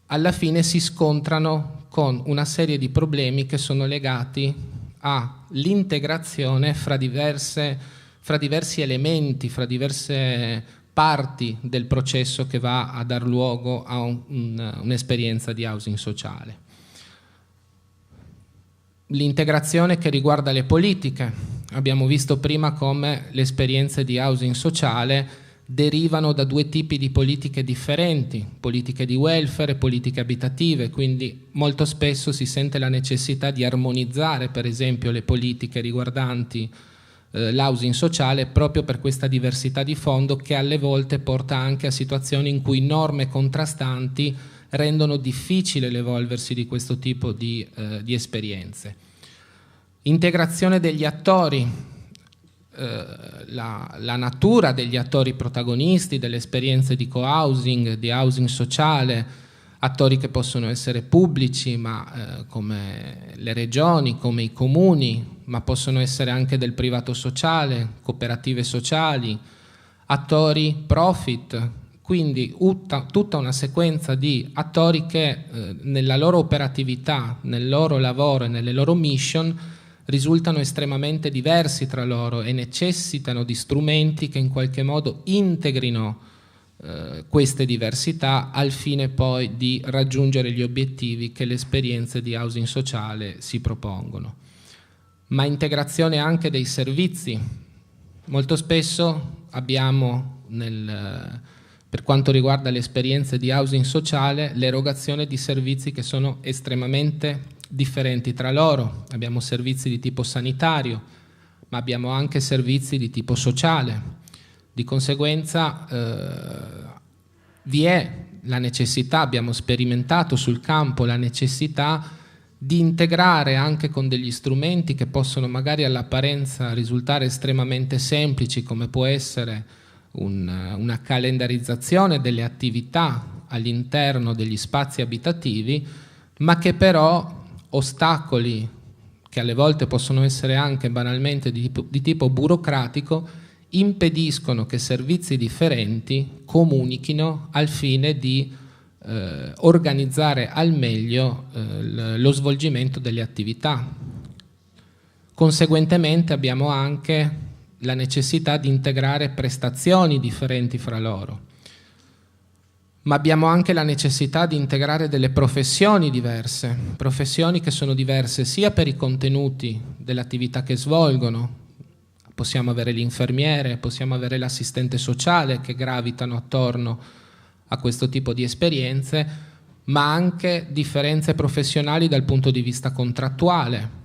alla fine si scontrano con una serie di problemi che sono legati all'integrazione fra diversi elementi, fra diverse parti del processo che va a dar luogo a un'esperienza di housing sociale. L'integrazione che riguarda le politiche. Abbiamo visto prima come le esperienze di housing sociale derivano da due tipi di politiche differenti, politiche di welfare e politiche abitative, quindi molto spesso si sente la necessità di armonizzare per esempio le politiche riguardanti l'housing sociale proprio per questa diversità di fondo che alle volte porta anche a situazioni in cui norme contrastanti rendono difficile l'evolversi di questo tipo di esperienze. Integrazione degli attori, la natura degli attori protagonisti delle esperienze di co-housing, di housing sociale, attori che possono essere pubblici, ma come le regioni, come i comuni, ma possono essere anche del privato sociale, cooperative sociali, attori profit, quindi tutta una sequenza di attori che nella loro operatività, nel loro lavoro e nelle loro mission risultano estremamente diversi tra loro e necessitano di strumenti che in qualche modo integrino queste diversità al fine poi di raggiungere gli obiettivi che le esperienze di housing sociale si propongono. ma integrazione anche dei servizi. Molto spesso abbiamo, per quanto riguarda le esperienze di housing sociale, l'erogazione di servizi che sono estremamente differenti tra loro. Abbiamo servizi di tipo sanitario, ma abbiamo anche servizi di tipo sociale. Di conseguenza vi è la necessità, abbiamo sperimentato sul campo la necessità di integrare anche con degli strumenti che possono magari all'apparenza risultare estremamente semplici, come può essere una calendarizzazione delle attività all'interno degli spazi abitativi, ma che però ostacoli, che alle volte possono essere anche banalmente di tipo burocratico, impediscono che servizi differenti comunichino al fine di organizzare al meglio lo svolgimento delle attività. Conseguentemente abbiamo anche la necessità di integrare prestazioni differenti fra loro, ma abbiamo anche la necessità di integrare delle professioni diverse, professioni che sono diverse sia per i contenuti dell'attività che svolgono. Possiamo avere l'infermiere, possiamo avere l'assistente sociale che gravitano attorno a questo tipo di esperienze, ma anche differenze professionali dal punto di vista contrattuale.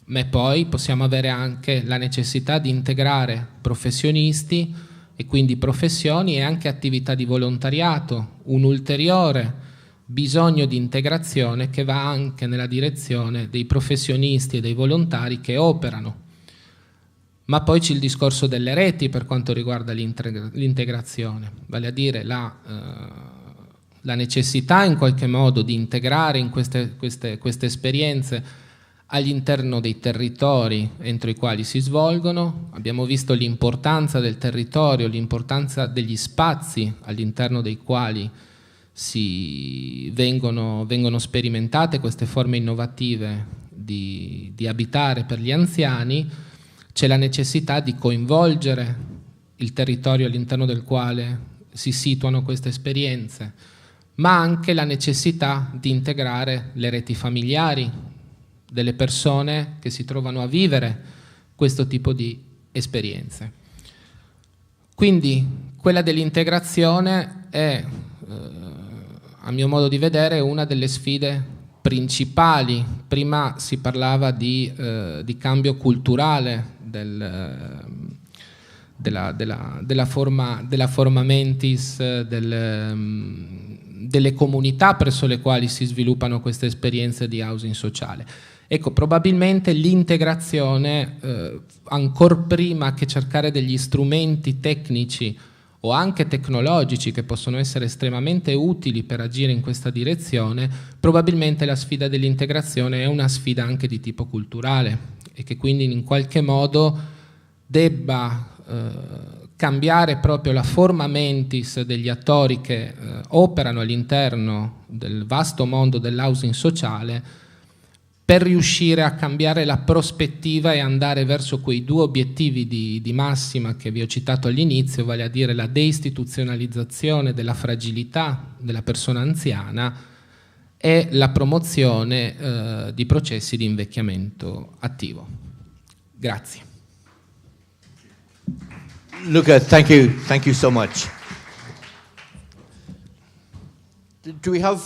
Ma poi possiamo avere anche la necessità di integrare professionisti e quindi professioni e anche attività di volontariato, un ulteriore bisogno di integrazione che va anche nella direzione dei professionisti e dei volontari che operano. Ma poi c'è il discorso delle reti per quanto riguarda l'integrazione, vale a dire la necessità in qualche modo di integrare in queste esperienze all'interno dei territori entro i quali si svolgono. Abbiamo visto l'importanza del territorio, l'importanza degli spazi all'interno dei quali vengono sperimentate queste forme innovative di abitare per gli anziani. C'è la necessità di coinvolgere il territorio all'interno del quale si situano queste esperienze, ma anche la necessità di integrare le reti familiari delle persone che si trovano a vivere questo tipo di esperienze. Quindi quella dell'integrazione è, a mio modo di vedere, una delle sfide principali. Prima si parlava di cambio culturale della forma mentis, delle comunità presso le quali si sviluppano queste esperienze di housing sociale. Ecco, probabilmente l'integrazione, ancor prima che cercare degli strumenti tecnici o anche tecnologici che possono essere estremamente utili per agire in questa direzione, probabilmente la sfida dell'integrazione è una sfida anche di tipo culturale e che quindi in qualche modo debba cambiare proprio la forma mentis degli attori che operano all'interno del vasto mondo dell'housing sociale, per riuscire a cambiare la prospettiva e andare verso quei due obiettivi di massima che vi ho citato all'inizio, vale a dire la deistituzionalizzazione della fragilità della persona anziana e la promozione di processi di invecchiamento attivo. Grazie. Luca, thank you so much. Do we have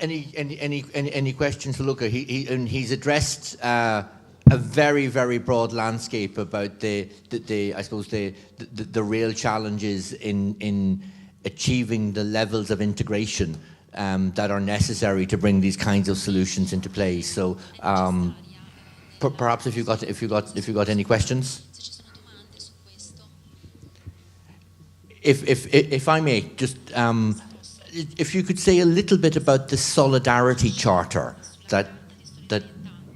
any questions for Luca? He's addressed a very, very broad landscape about the real challenges in achieving the levels of integration that are necessary to bring these kinds of solutions into place. So perhaps if you got any questions. If I may, just if you could say a little bit about the solidarity charter that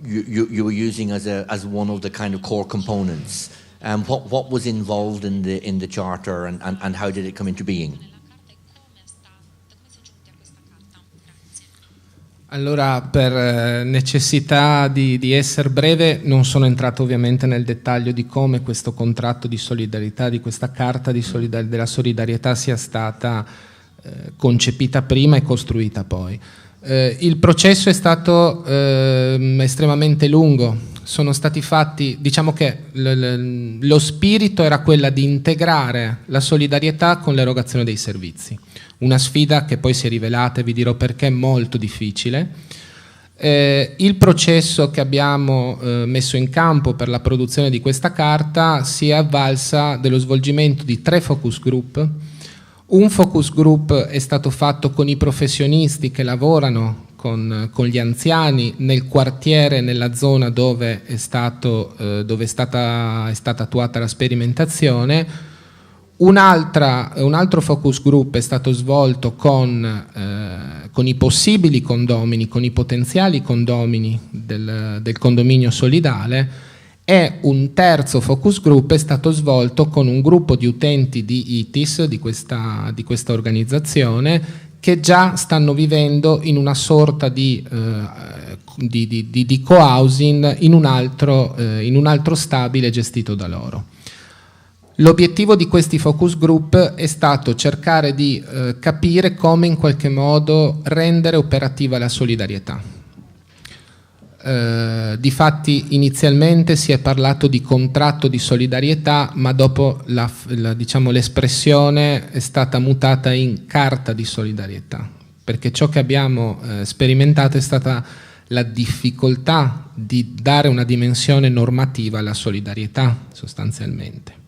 you were using as one of the kind of core components, what was involved in the charter and how did it come into being? Allora, per necessità di essere breve, non sono entrato ovviamente nel dettaglio di come questo contratto di solidarietà, di questa carta della solidarietà sia stata concepita prima e costruita poi. Il processo è stato estremamente lungo. sono stati fatti, diciamo che lo spirito era quella di integrare la solidarietà con l'erogazione dei servizi. Una sfida che poi si è rivelata, e vi dirò perché, molto difficile. Il processo che abbiamo messo in campo per la produzione di questa carta si è avvalsa dello svolgimento di 3 focus group. Un focus group è stato fatto con i professionisti che lavorano con gli anziani nel quartiere, nella zona dove è stata attuata la sperimentazione. Un altro focus group è stato svolto con i possibili condomini, con i potenziali condomini del condominio solidale, e un terzo focus group è stato svolto con un gruppo di utenti di ITIS, di questa organizzazione, che già stanno vivendo in una sorta di co-housing in un altro stabile gestito da loro. L'obiettivo di questi focus group è stato cercare di capire come in qualche modo rendere operativa la solidarietà. Difatti inizialmente si è parlato di contratto di solidarietà, ma dopo l'espressione è stata mutata in carta di solidarietà, perché ciò che abbiamo sperimentato è stata la difficoltà di dare una dimensione normativa alla solidarietà, sostanzialmente.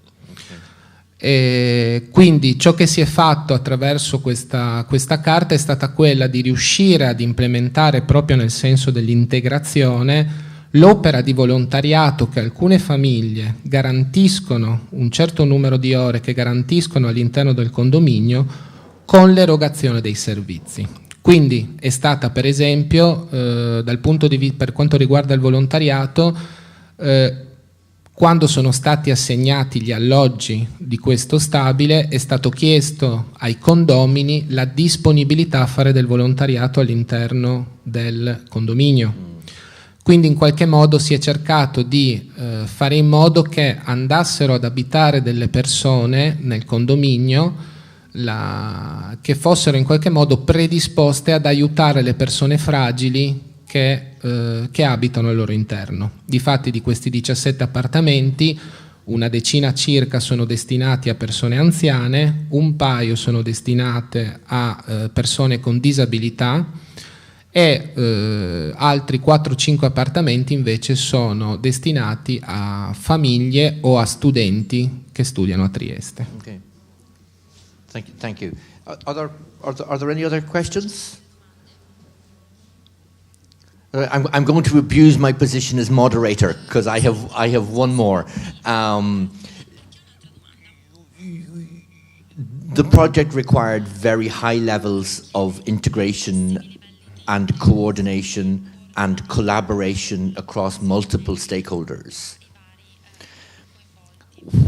E quindi ciò che si è fatto attraverso questa carta è stata quella di riuscire ad implementare, proprio nel senso dell'integrazione, l'opera di volontariato che alcune famiglie garantiscono, un certo numero di ore che garantiscono all'interno del condominio, con l'erogazione dei servizi. Quindi è stata, per esempio, per quanto riguarda il volontariato, quando sono stati assegnati gli alloggi di questo stabile, è stato chiesto ai condomini la disponibilità a fare del volontariato all'interno del condominio. Quindi in qualche modo si è cercato di fare in modo che andassero ad abitare delle persone nel condominio che fossero in qualche modo predisposte ad aiutare le persone fragili che abitano al loro interno. Difatti, di questi 17 appartamenti, una decina circa sono destinati a persone anziane, un paio sono destinate a persone con disabilità e altri 4-5 appartamenti invece sono destinati a famiglie o a studenti che studiano a Trieste. Okay. Thank you. Are there any other questions? I'm going to abuse my position as moderator because I have one more. The project required very high levels of integration and coordination and collaboration across multiple stakeholders.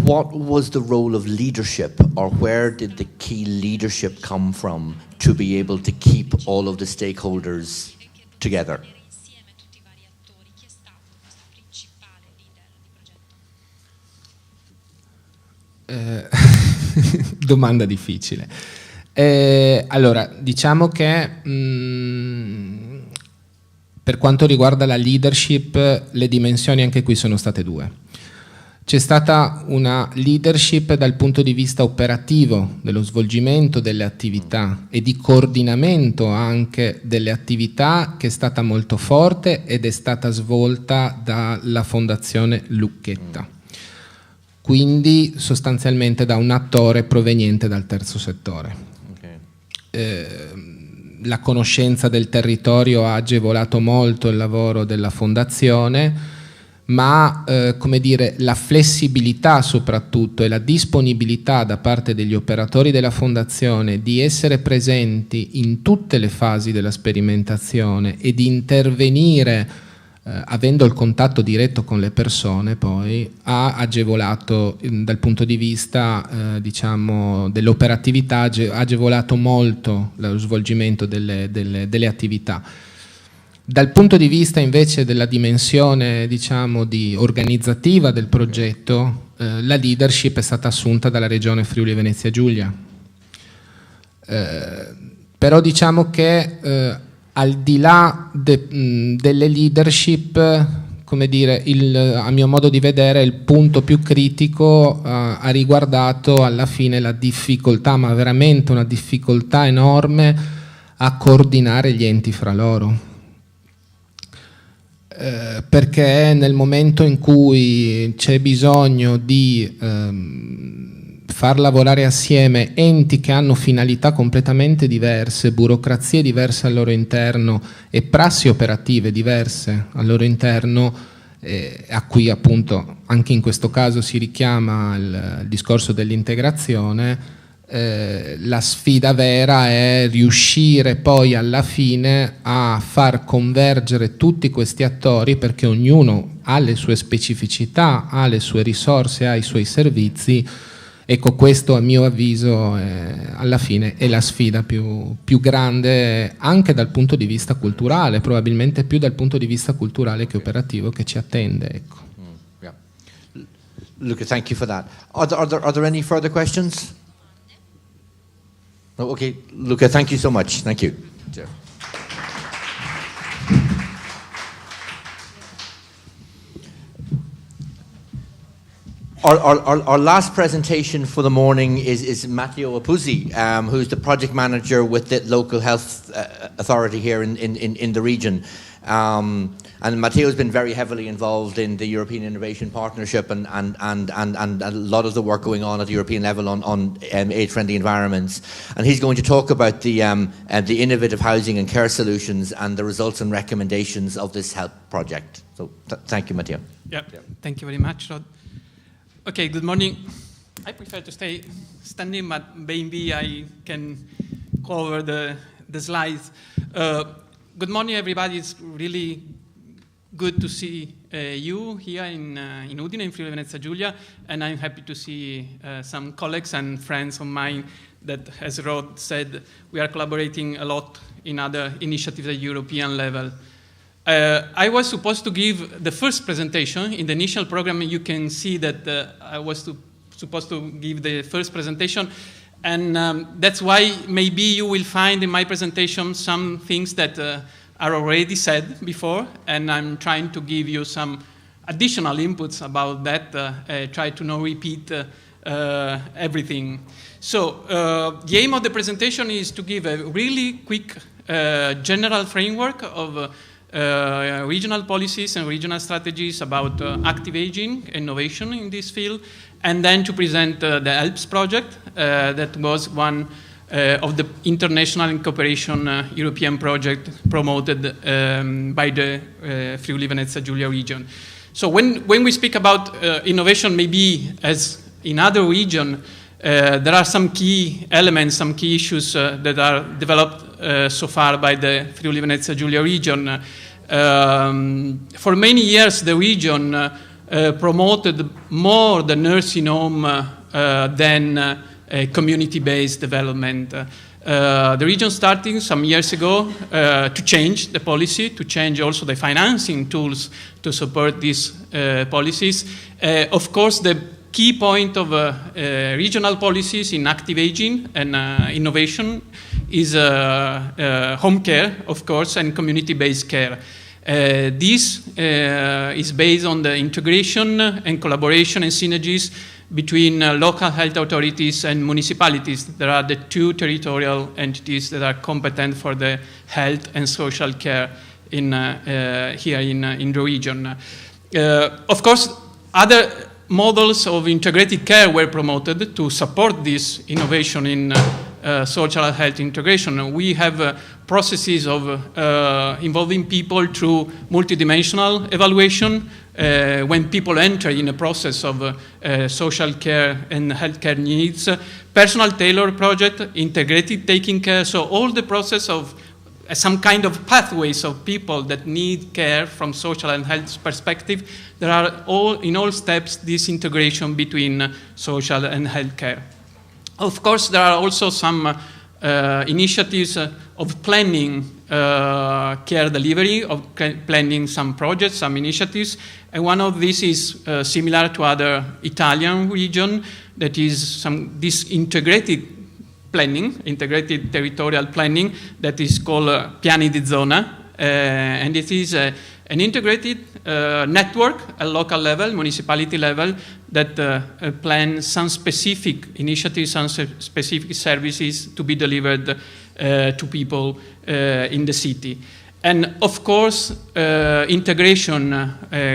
What was the role of leadership, or where did the key leadership come from to be able to keep all of the stakeholders together? Domanda difficile. Allora, diciamo che per quanto riguarda la leadership, le dimensioni anche qui sono state due. C'è stata una leadership dal punto di vista operativo, dello svolgimento delle attività e di coordinamento anche delle attività, che è stata molto forte ed è stata svolta dalla Fondazione Lucchetta. Quindi sostanzialmente da un attore proveniente dal terzo settore. La conoscenza del territorio ha agevolato molto il lavoro della Fondazione, ma come dire, la flessibilità soprattutto e la disponibilità da parte degli operatori della Fondazione di essere presenti in tutte le fasi della sperimentazione e di intervenire avendo il contatto diretto con le persone, poi ha agevolato dal punto di vista diciamo dell'operatività, ha agevolato molto lo svolgimento delle attività. Dal punto di vista invece della dimensione diciamo organizzativa del progetto, la leadership è stata assunta dalla Regione Friuli Venezia Giulia, però diciamo che al di là delle leadership, come dire, a mio modo di vedere, il punto più critico ha riguardato alla fine la difficoltà, ma veramente una difficoltà enorme a coordinare gli enti fra loro. Perché nel momento in cui c'è bisogno di far lavorare assieme enti che hanno finalità completamente diverse, burocrazie diverse al loro interno e prassi operative diverse al loro interno, a cui appunto anche in questo caso si richiama il discorso dell'integrazione, la sfida vera è riuscire poi alla fine a far convergere tutti questi attori, perché ognuno ha le sue specificità, ha le sue risorse, ha i suoi servizi. Ecco, questo a mio avviso alla fine è la sfida più grande anche dal punto di vista culturale, probabilmente più dal punto di vista culturale che operativo, che ci attende. Ecco. Yeah. Luca, thank you for that. Are there any further questions? No, okay, Luca, thank you so much. Thank you. Sure. Our last presentation for the morning is Matteo Apuzzi, who's the project manager with the local health authority here in the region. And Matteo's been very heavily involved in the European Innovation Partnership and a lot of the work going on at the European level on aid-friendly environments. And he's going to talk about the innovative housing and care solutions and the results and recommendations of this health project. So thank you, Matteo. Yeah, thank you very much, Rod. Okay, good morning. I prefer to stay standing, but maybe I can cover the slides. Good morning, everybody. It's really good to see you here in Udine, in Friuli Venezia Giulia, and I'm happy to see some colleagues and friends of mine that, as Rod said, we are collaborating a lot in other initiatives at European level. I was supposed to give the first presentation. In the initial program, you can see that I was supposed to give the first presentation, and that's why maybe you will find in my presentation some things that are already said before, and I'm trying to give you some additional inputs about that, try to not repeat everything. So the aim of the presentation is to give a really quick general framework of regional policies and regional strategies about active aging, innovation in this field, and then to present the HELPS project that was one of the international in cooperation European project promoted by the Friuli Venezia Giulia region. So when we speak about innovation, maybe as in other regions, there are some key elements, some key issues that are developed so far by the Friuli Venezia Giulia region. For many years, the region promoted more the nursing home than community-based development. The region started some years ago to change the policy, to change also the financing tools to support these policies. Of course, the key point of regional policies in active aging and innovation is home care, of course, and community-based care. This is based on the integration and collaboration and synergies between local health authorities and municipalities. There are the two territorial entities that are competent for the health and social care here in the region. Of course, other models of integrated care were promoted to support this innovation in social health integration. We have processes of involving people through multidimensional evaluation. When people enter in a process of social care and healthcare needs, personal tailor project, integrated taking care, so all the process of some kind of pathways of people that need care from social and health perspective. There are in all steps this integration between social and healthcare. Of course, there are also some initiatives of planning care delivery, of planning some projects, some initiatives, and one of these is similar to other Italian region, that is this integrated planning, integrated territorial planning that is called piani di zona, and it is an integrated network at local level, municipality level, that plans some specific initiatives, some specific services to be delivered to people in the city. And of course, integration,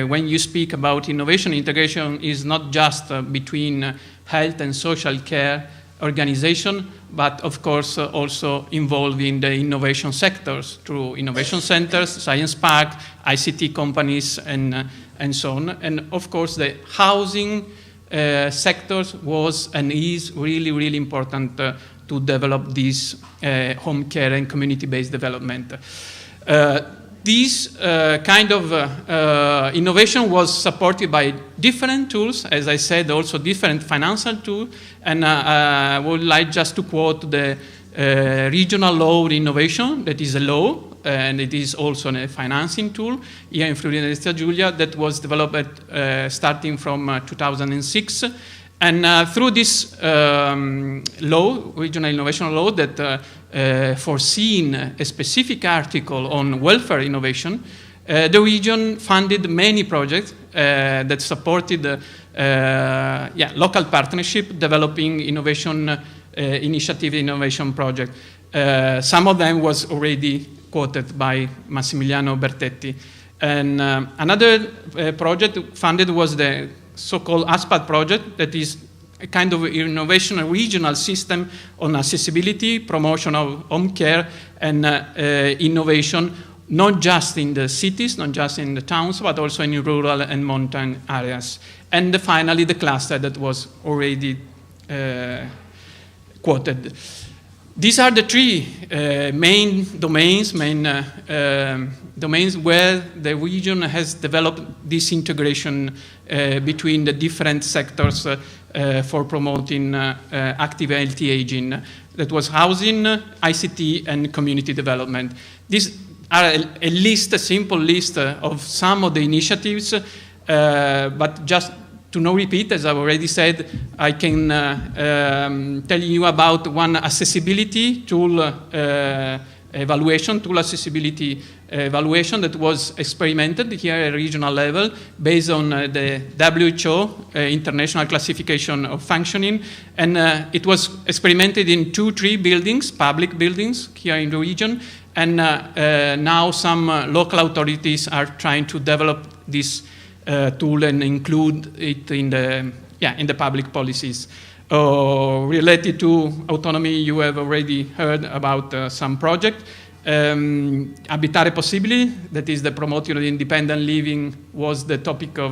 when you speak about innovation, integration is not just between health and social care organization, but of course also involving the innovation sectors through innovation centers, science park, ICT companies, and so on. And of course, the housing sectors was and is really, really important to develop this home care and community-based development. This kind of innovation was supported by different tools, as I said, also different financial tools, and I would like just to quote the regional law innovation, that is a law, and it is also a financing tool here in Friuli-Venezia Giulia that was developed starting from 2006. And through this law, regional innovation law, that foreseen a specific article on welfare innovation, the region funded many projects that supported local partnership developing innovation initiative, innovation project. Some of them was already quoted by Massimiliano Bertetti. And another project funded was the so-called ASPAD project, that is a kind of innovation, a regional system on accessibility, promotion of home care, and innovation, not just in the cities, not just in the towns, but also in rural and mountain areas. And finally, the cluster that was already quoted. These are the three main domains where the region has developed this integration between the different sectors for promoting active healthy aging. That was housing, ICT, and community development. These are a list, a simple list of some of the initiatives, but just to no repeat, as I've already said, I can tell you about one accessibility tool evaluation, tool accessibility evaluation that was experimented here at regional level based on the WHO International Classification of Functioning. And it was experimented in 2-3 buildings, public buildings here in the region. And now some local authorities are trying to develop this tool and include it in the public policies. Related to autonomy, you have already heard about some project. Abitare Possibili, that is the promotion of independent living, was the topic of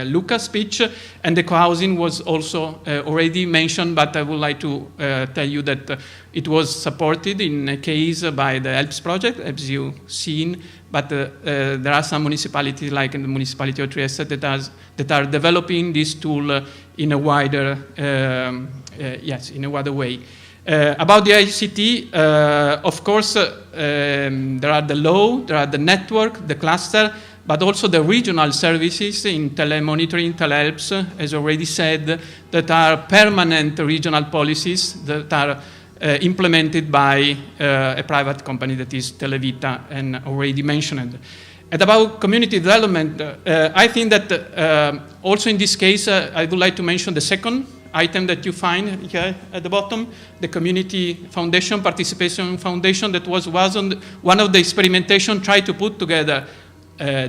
Luca's speech, and the co-housing was also already mentioned, but I would like to tell you that it was supported in a case by the HELPS project, as you've seen, but there are some municipalities, like in the municipality of Trieste, that are developing this tool in a wider, in a wider way. About the ICT, of course, there are the law, there are the network, the cluster, but also the regional services in telemonitoring, telehelps, as already said, that are permanent regional policies that are implemented by a private company that is Televita and already mentioned. And about community development, I think that also in this case, I would like to mention the second item that you find here at the bottom, the Community Foundation, Participation Foundation, that was one of the experimentation tried to put together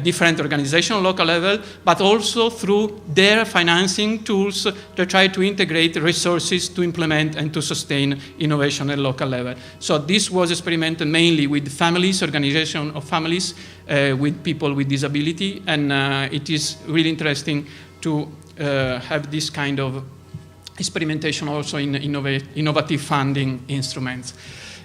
different organizations on local level, but also through their financing tools to try to integrate resources to implement and to sustain innovation at local level. So this was experimented mainly with families, organization of families, with people with disability, and it is really interesting to have this kind of experimentation also in innovative funding instruments.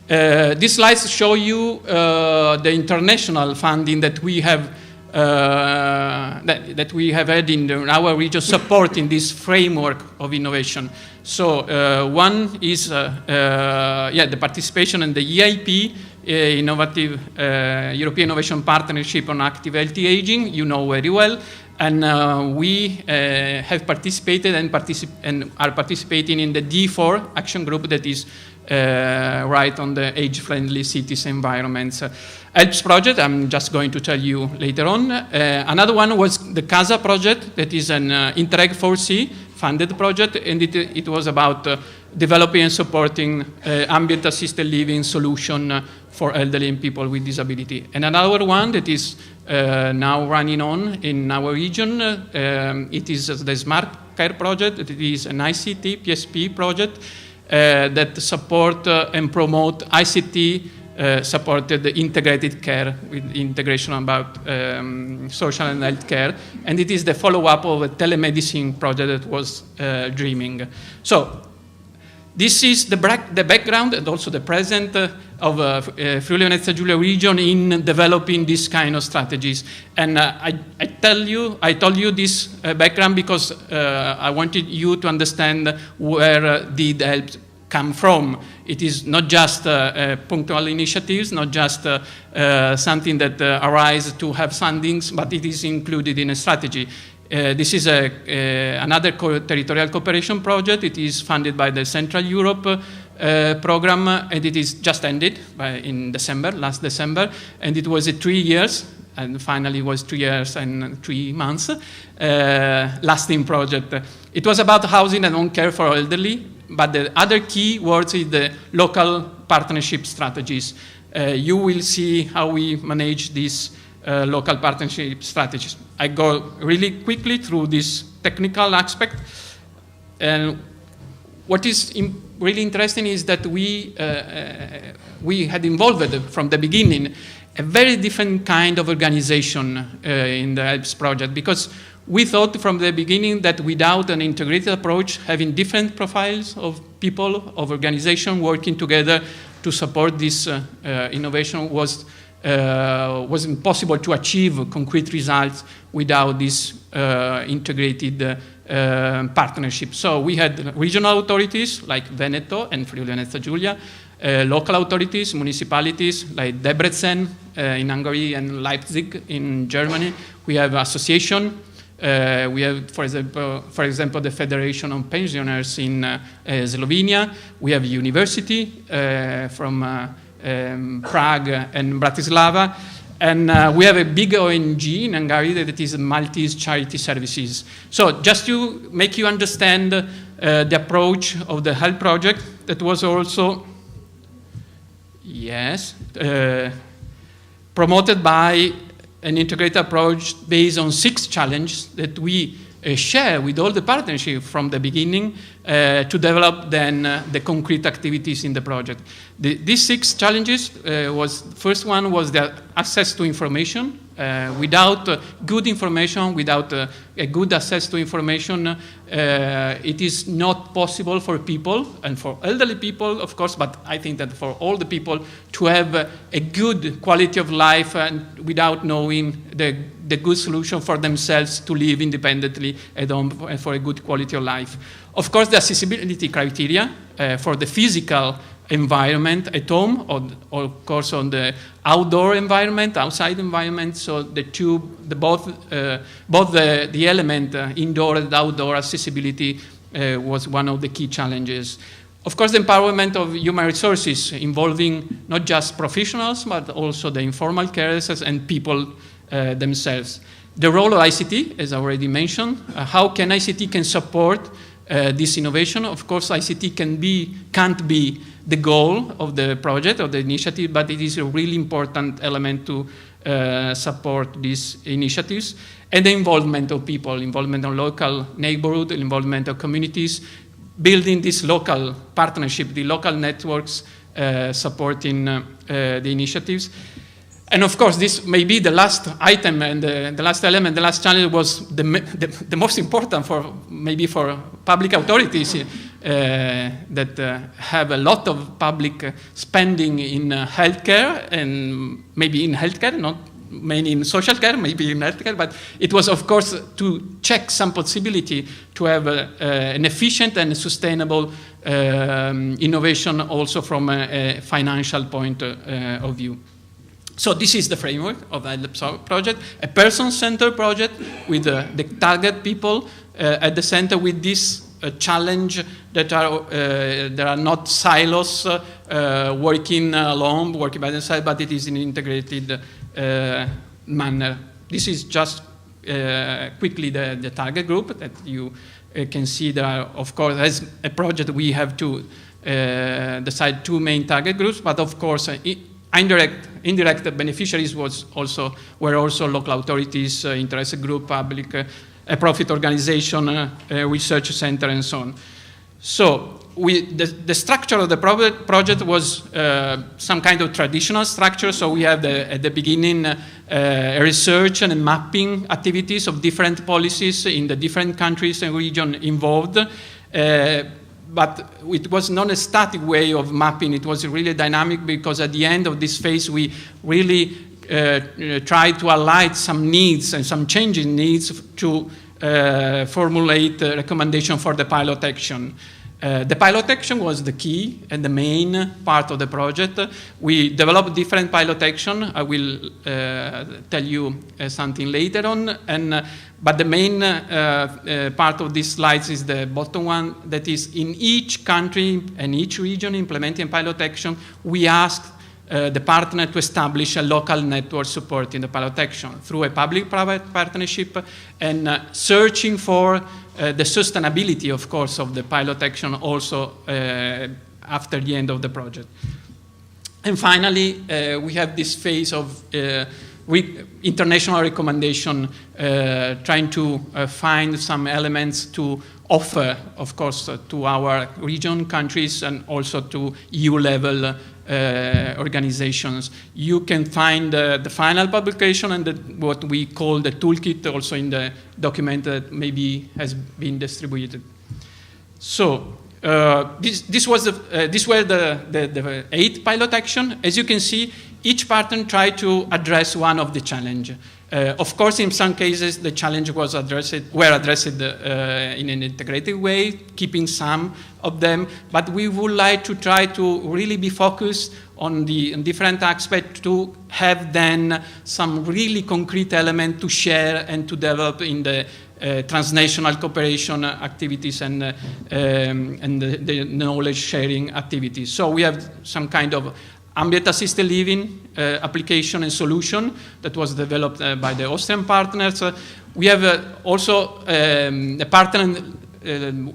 These slides show you the international funding that we have that we have had in our region supporting this framework of innovation. So one is the participation in the EIP, Innovative European Innovation Partnership on Active Healthy Aging, you know very well. And we have participated and are participating in the D4 action group that is right on the age-friendly cities environments. HELPS project, I'm just going to tell you later on. Another one was the CASA project, that is an Interreg 4C funded project, and it was about developing and supporting ambient assisted living solution for elderly and people with disability. And another one that is now running on in our region, it is the Smart Care project. It is an ICT PSP project that support and promote ICT supported integrated care with integration about social and health care. And it is the follow-up of a telemedicine project that was dreaming. So this is the background and also the present of Friuli Venezia Giulia region in developing this kind of strategies. And I told you this background because I wanted you to understand where did help come from. It is not just punctual initiatives, not just something that arise to have fundings, but it is included in a strategy. This is another territorial cooperation project. It is funded by the Central Europe program, and it is just ended in December, last December, and it was 3 years, and finally it was 3 years and 3 months, lasting project. It was about housing and home care for elderly, but the other key words is the local partnership strategies. You will see how we manage these local partnership strategies. I go really quickly through this technical aspect. And what is really interesting is that we had involved from the beginning a very different kind of organization in the HELPS project, because we thought from the beginning that without an integrated approach, having different profiles of people, of organization working together to support this innovation was impossible to achieve concrete results without this integrated partnership. So we had regional authorities like Veneto and Friuli Venezia Giulia, local authorities, municipalities like Debrecen in Hungary and Leipzig in Germany. We have association. We have, for example, the Federation of Pensioners in Slovenia. We have university from Prague and Bratislava. And we have a big ONG in Hungary that is Maltese Charity Services. So just to make you understand the approach of the HELP project, that was also, promoted by an integrated approach based on 6 challenges that we share with all the partnership from the beginning to develop then the concrete activities in the project. These 6 challenges first one was the access to information. Without good information, without a good access to information, it is not possible for people, and for elderly people, of course, but I think that for all the people to have a good quality of life and without knowing the good solution for themselves to live independently at home for a good quality of life. Of course, the accessibility criteria for the physical environment at home, or of course on the outdoor environment, outside environment. So both the element indoor and outdoor accessibility was one of the key challenges. Of course, the empowerment of human resources involving not just professionals but also the informal carers and people themselves. The role of ICT, as I already mentioned, how can ICT support this innovation? Of course, ICT can't be the goal of the project, of the initiative, but it is a really important element to support these initiatives. And the involvement of people, involvement of local neighborhood, involvement of communities, building this local partnership, the local networks supporting the initiatives. And of course, this may be the last item and the last element, the last challenge was the most important maybe for public authorities that have a lot of public spending in healthcare, and maybe in healthcare, not mainly in social care, maybe in healthcare, but it was, of course, to check some possibility to have an efficient and sustainable innovation also from a financial point of view. So this is the framework of the project, a person-centered project with the target people at the center with this a challenge that are not silos working alone, working by themselves, but it is in an integrated manner. This is just quickly the target group that you can see. There are, of course, as a project, we have to decide 2 main target groups, but of course, indirect beneficiaries were also local authorities, interested group, public, a profit organization, research center, and so on. So the structure of the project was some kind of traditional structure. So we have at the beginning research and mapping activities of different policies in the different countries and regions involved. But it was not a static way of mapping. It was really dynamic, because at the end of this phase, we really tried to highlight some needs and some changing needs to formulate a recommendation for the pilot action. The pilot action was the key and the main part of the project. We developed different pilot action. I will tell you something later on. But the main part of these slides is the bottom one, that is in each country and each region implementing pilot action, we asked the partner to establish a local network supporting the pilot action through a public-private partnership, and searching for the sustainability, of course, of the pilot action also after the end of the project. And finally, we have this phase of international recommendation, trying to find some elements to offer, of course, to our region countries and also to EU-level organizations. You can find the final publication and what we call the toolkit also in the document that maybe has been distributed. So these were the 8 pilot actions. As you can see, each partner tried to address one of the challenges. Of course, in some cases, the challenge were addressed in an integrated way, keeping some of them. But we would like to try to really be focused on the different aspects to have then some really concrete element to share and to develop in the transnational cooperation activities and the knowledge sharing activities. So we have some kind of ambient assisted living application and solution that was developed by the Austrian partners. We have also a partner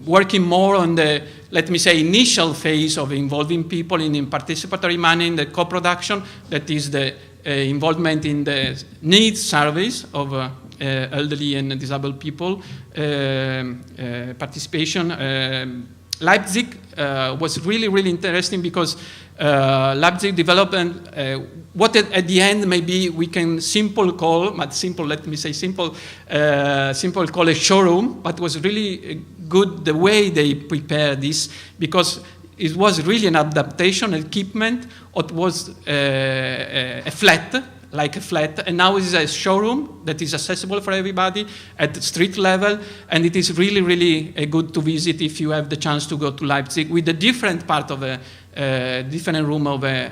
working more on the, let me say, initial phase of involving people in participatory manner in the co-production, that is the involvement in the needs surveys of elderly and disabled people, participation. Leipzig was really, really interesting because Leipzig development, what at the end maybe we can call a showroom, but was really good the way they prepared this, because it was really an adaptation, equipment. It was a flat, and now it is a showroom that is accessible for everybody at street level, and it is really, really good to visit if you have the chance to go to Leipzig with a different part of a different room of a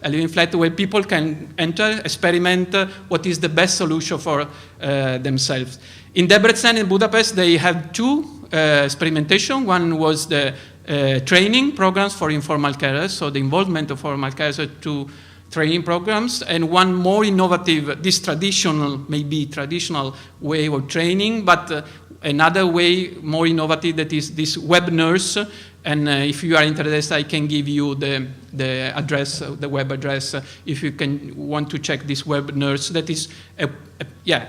living flat, where people can enter, experiment what is the best solution for themselves. In Debrecen and Budapest, they have 2 experimentation. One was the training programs for informal carers, so the involvement of formal carers to training programs, and one more innovative, this traditional way of training, but another way more innovative, that is this web nurse. And if you are interested, I can give you the address, the web address, if you want to check this web nurse. That is a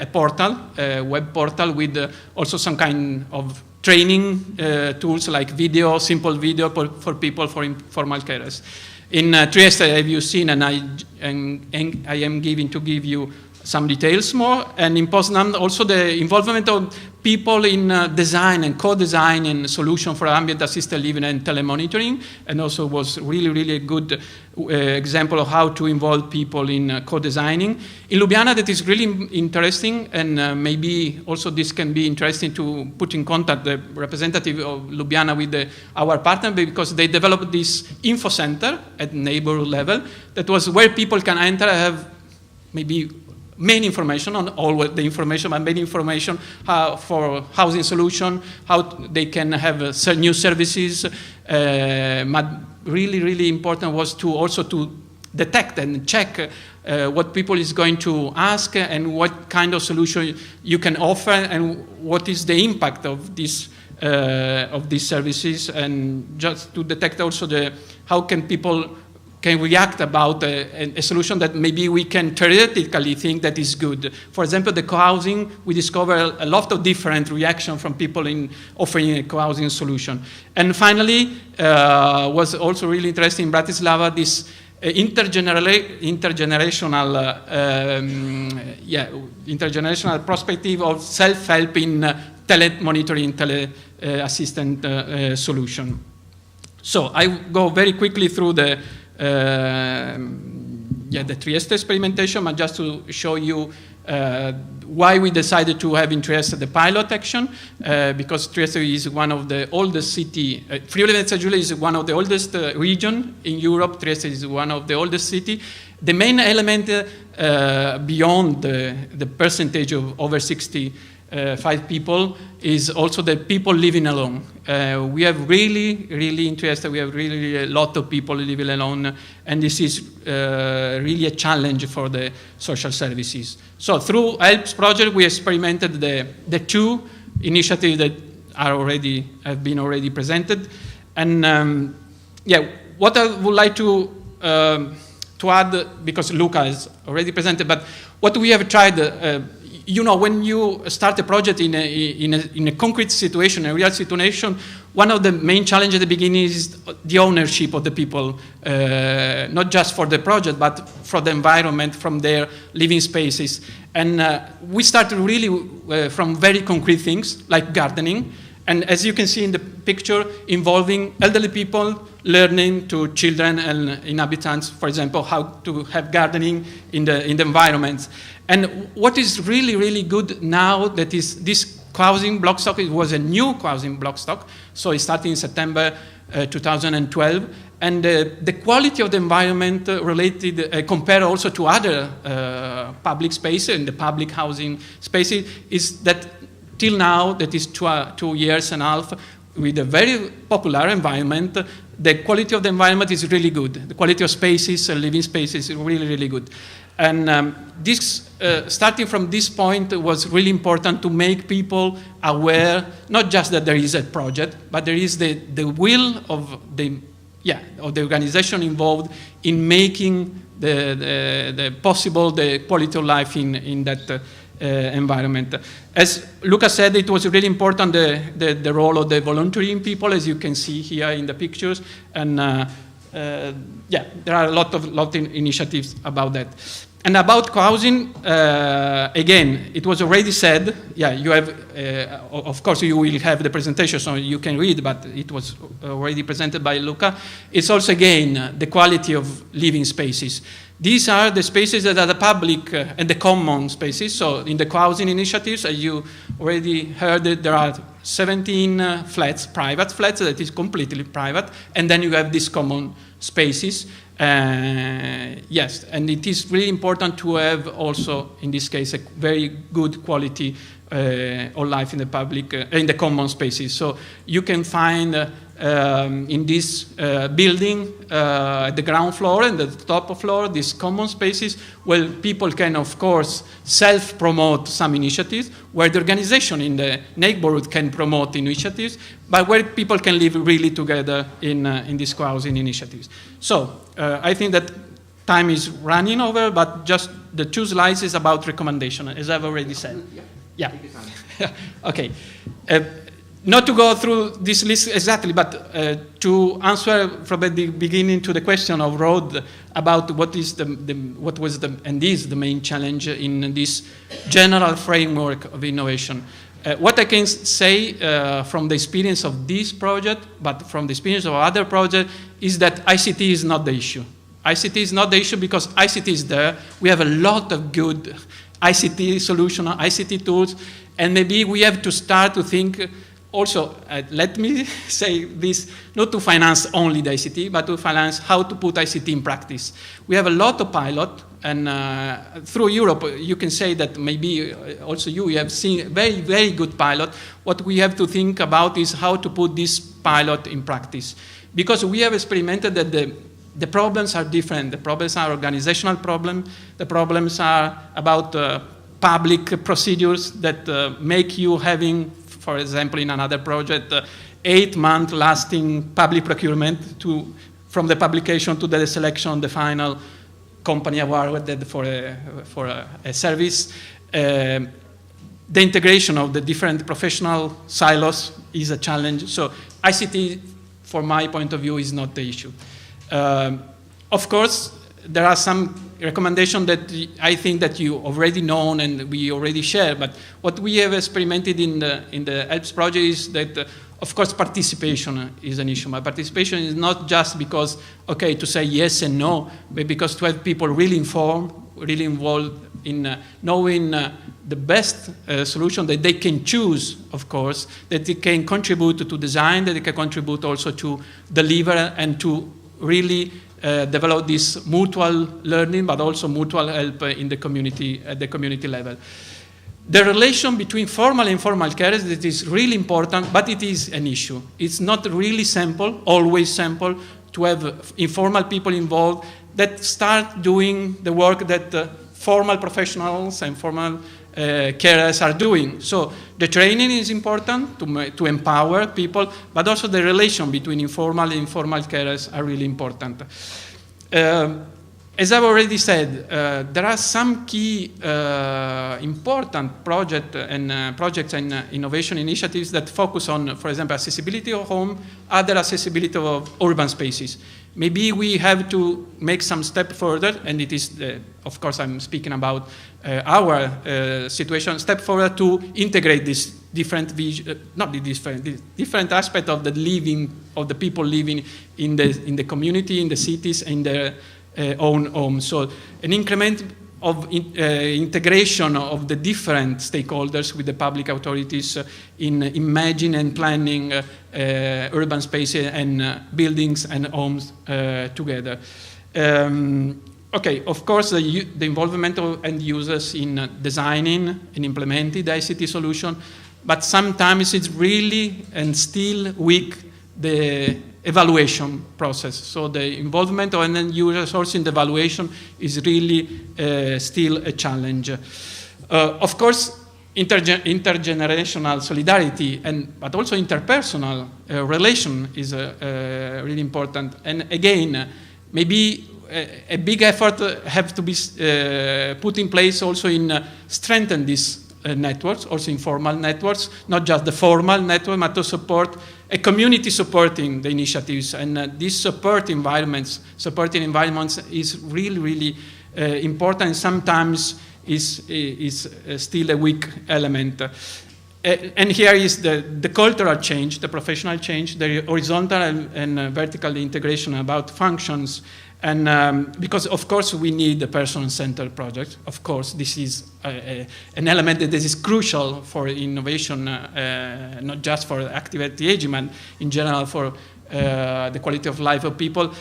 portal, a web portal with also some kind of training tools like video, simple video for people, for informal carers. In Trieste, have you seen, and I am give you some details more. And in Poznan, also the involvement of people in design and co-design and solution for ambient assisted living and telemonitoring, and also was really, really a good example of how to involve people in co-designing. In Ljubljana, that is really interesting, and maybe also this can be interesting to put in contact the representative of Ljubljana with our partner, because they developed this info center at neighborhood level that was where people can enter, have maybe main information, not all the information, but main information for housing solution, how they can have new services. But really, really important was to also to detect and check what people is going to ask and what kind of solution you can offer and what is the impact of these services, and just to detect also how can people can react about a solution that maybe we can theoretically think that is good. For example, the co-housing, we discover a lot of different reactions from people in offering a co-housing solution. And finally, was also really interesting in Bratislava, this intergenerational perspective of self-help in telemonitoring, tele-assistant solution. So I go very quickly through the Trieste experimentation, but just to show you why we decided to have in Trieste the pilot action, because Trieste is one of the oldest city. Friuli-Venezia Giulia is one of the oldest region in Europe. Trieste is one of the oldest city. The main element beyond the percentage of over 65 people is also the people living alone. We have really in Trieste, we have really a lot of people living alone, and this is really a challenge for the social services. So through HELPS project, we experimented the two initiatives that have been already presented. And what I would like to add, because Luca has already presented, but what we have tried, when you start a project in a concrete situation, a real situation, one of the main challenges at the beginning is the ownership of the people, not just for the project, but for the environment, from their living spaces. And we started really from very concrete things, like gardening. And as you can see in the picture, involving elderly people learning to children and inhabitants, for example, how to have gardening in the environments. And what is really, really good now that is this co-housing block stock, it was a new co-housing block stock, so it started in September 2012, and the quality of the environment related, compared also to other public spaces and the public housing spaces, is that till now, that is 2 years and a half, with a very popular environment, the quality of the environment is really good. The quality of spaces, living spaces, is really, really good. And starting from this point, was really important to make people aware, not just that there is a project, but there is the will of the organization involved in making the possible the quality of life in that environment. As Luca said, it was really important the role of the volunteering people, as you can see here in the pictures, and there are a lot of initiatives about that. And about co-housing, again, it was already said, you have, of course you will have the presentation so you can read, but it was already presented by Luca. It's also, again, the quality of living spaces. These are the spaces that are the public and the common spaces. So in the co-housing initiatives, as you already heard, there are 17 flats, private flats, that is completely private, and then you have these common spaces. Yes, and it is really important to have also, in this case, a very good quality of life in the public, in the common spaces. So you can find in this building, at the ground floor and the top floor, these common spaces where people can, of course, self-promote some initiatives, where the organization in the neighborhood can promote initiatives, but where people can live really together in these co-housing initiatives. So I think that time is running over, but just the 2 slides is about recommendation, as I've already said. Yeah. Okay. Not to go through this list exactly, but to answer from the beginning to the question of Rod about what is the main challenge in this general framework of innovation. What I can say from the experience of this project, but from the experience of other projects, is that ICT is not the issue. ICT is not the issue because ICT is there. We have a lot of good ICT solutions, ICT tools, and maybe we have to start to think. Also, let me say this, not to finance only the ICT, but to finance how to put ICT in practice. We have a lot of pilot And through Europe, you can say that maybe also you have seen very, very good pilot. What we have to think about is how to put this pilot in practice. Because we have experimented that the problems are different. The problems are organizational problems. The problems are about public procedures that make you having, for example, in another project, 8-month lasting public procurement from the publication to the selection, the final company awarded for a service. The integration of the different professional silos is a challenge. So ICT, from my point of view, is not the issue. Of course, there are some recommendations that I think that you already know and we already share, but what we have experimented in the HELPS project is that, of course, participation is an issue. But participation is not just because, okay, to say yes and no, but because to have people really informed, really involved in knowing the best solution that they can choose, of course, that they can contribute to design, that they can contribute also to deliver and to really develop this mutual learning, but also mutual help in the community, at the community level. The relation between formal and informal carers, that is really important, but it is an issue. It's not really simple, always simple, to have informal people involved that start doing the work that formal professionals and formal carers are doing. So the training is important to empower people, but also the relation between informal and informal carers are really important. As I've already said, there are some key important projects and innovation initiatives that focus on, for example, accessibility of home, other accessibility of urban spaces. Maybe we have to make some step further, and it is, of course, I'm speaking about our situation, step forward to integrate this different different aspect of the living, of the people living in the community, in the cities, in their own homes. So an increment of integration of the different stakeholders with the public authorities in imagining and planning urban spaces and buildings and homes together. Okay, of course, the involvement of end users in designing and implementing the ICT solution, but sometimes it's really and still weak the evaluation process. So the involvement of end users also in the evaluation is really still a challenge. Of course, intergenerational solidarity, but also interpersonal relation is really important. And again, maybe a big effort have to be put in place also in strengthen these networks, also informal networks, not just the formal network, but to support a community supporting the initiatives. And these supporting environments is really, really important, and sometimes is still a weak element. And here is the cultural change, the professional change, the horizontal and vertical integration about functions. And because, of course, we need the person-centered project. Of course, this is an element that is crucial for innovation, not just for active aging, but in general for the quality of life of people.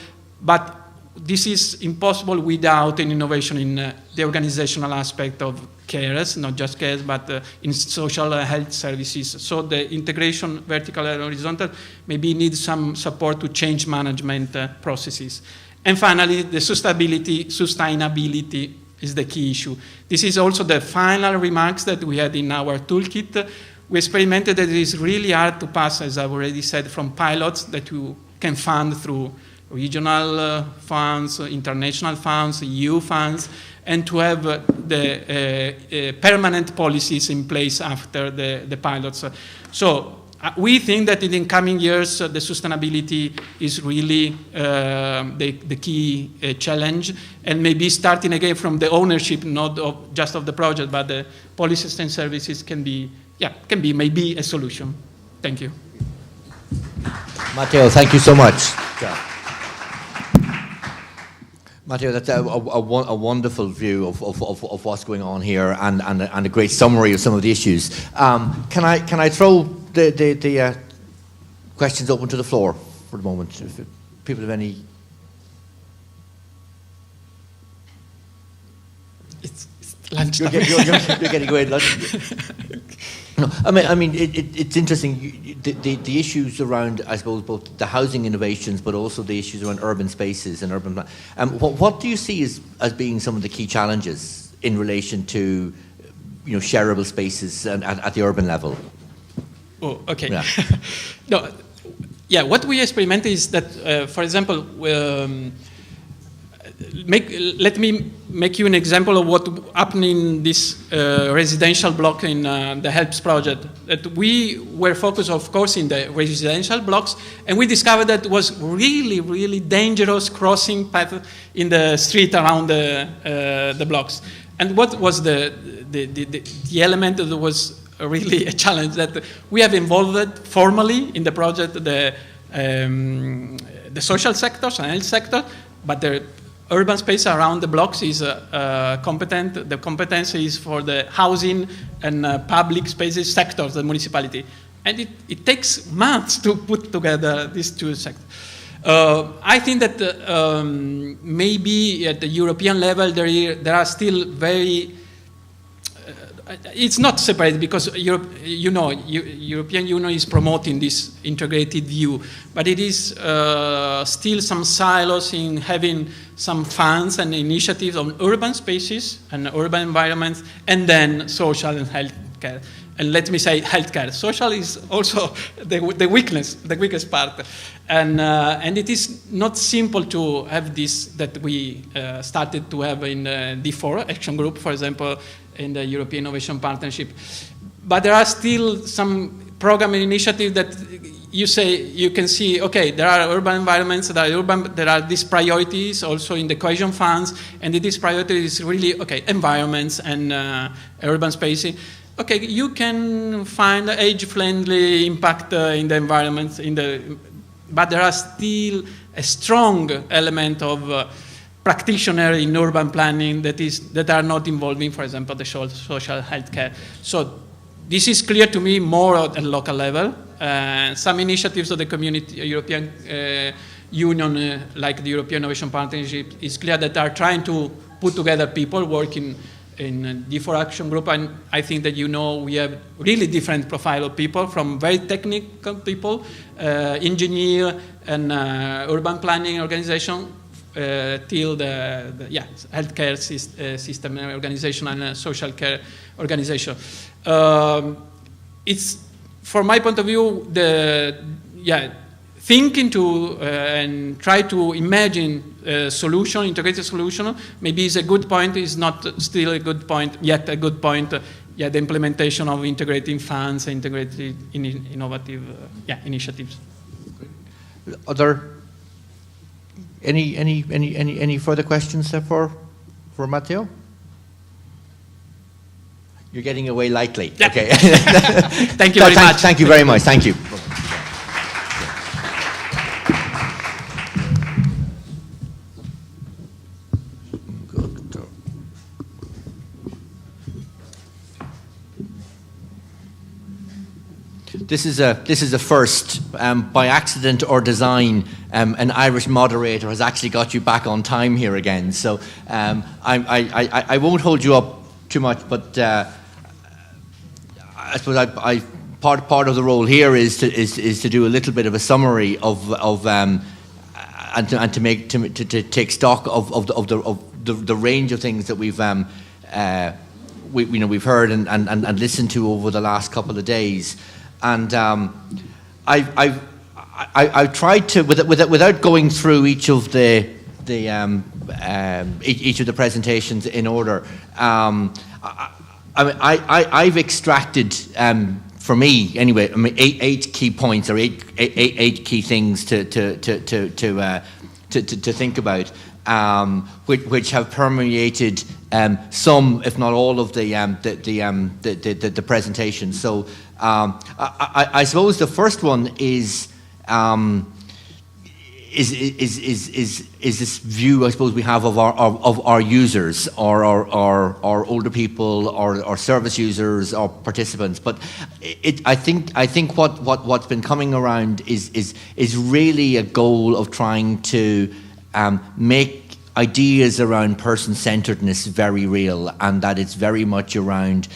But this is impossible without an innovation in the organizational aspect of carers, not just carers, but in social health services. So the integration, vertical and horizontal, maybe needs some support to change management processes. And finally, the sustainability is the key issue. This is also the final remarks that we had in our toolkit. We experimented that it is really hard to pass, as I've already said, from pilots that you can fund through regional funds, international funds, EU funds, and to have the permanent policies in place after the pilots. So we think that in the coming years, the sustainability is really the key challenge, and maybe starting again from the ownership, not just of the project, but the policies and services can be maybe a solution. Thank you. Matteo, thank you so much. Matteo, that's a wonderful view of what's going on here, and a great summary of some of the issues. Can I throw the questions open to the floor for the moment? If people have any. it's lunchtime. You're getting away at lunch. No, I mean, it's interesting. The issues around, I suppose, both the housing innovations, but also the issues around urban spaces and urban. What do you see as being some of the key challenges in relation to, shareable spaces at the urban level? Oh, okay. Yeah. No, yeah. What we experiment is that, for example, let me make you an example of what happened in this residential block in the HELPS project. That we were focused, of course, in the residential blocks, and we discovered that it was really, really dangerous crossing path in the street around the blocks. And what was the element that was really a challenge that we have involved formally in the project the social sectors and health sector, but the urban space around the blocks is competent. The competence is for the housing and public spaces sectors, the municipality. And it takes months to put together these two sectors. I think that maybe at the European level there are still very... it's not separated because European Union is promoting this integrated view, but it is still some silos in having some funds and initiatives on urban spaces and urban environments, and then social and healthcare. And let me say healthcare. Social is also the weakest part, and it is not simple to have this that we started to have in the D4 Action Group, for example, in the European Innovation Partnership. But there are still some program initiatives that you can see, okay, there are urban environments, there are these priorities also in the cohesion funds, and these priorities really, okay, environments and urban spacing. Okay, you can find age-friendly impact in the environment, but there are still a strong element of practitioner in urban planning that are not involving, for example, the social healthcare. So this is clear to me more at a local level. Some initiatives of the community, European Union, like the European Innovation Partnership, is clear that are trying to put together people working in D4 Action Group, and I think that we have really different profile of people, from very technical people, engineer and urban planning organization, till the healthcare system organization and social care organization. It's, from my point of view, thinking to and try to imagine a solution, integrated solution, maybe is a good point, is not still a good point, yet a good point, the implementation of integrating funds, integrated innovative initiatives. Any further questions there for Matteo? You're getting away lightly. Yeah. Okay. Thank you very much. Thank you very much. Thank you. This is a first. By accident or design, an Irish moderator has actually got you back on time here again. So I won't hold you up too much, but I suppose part of the role here is to do a little bit of a summary of and to take stock of the range of things that we've heard and listened to over the last couple of days. And I've tried to, without going through each of the presentations in order. I've extracted, for me anyway, eight key points, or eight key things to think about, which have permeated some, if not all, of the presentation. So. I suppose the first one is this view, I suppose, we have of our users, or our older people, or service users, or participants. But I think what's been coming around is really a goal of trying to make ideas around person-centeredness very real, and that it's very much around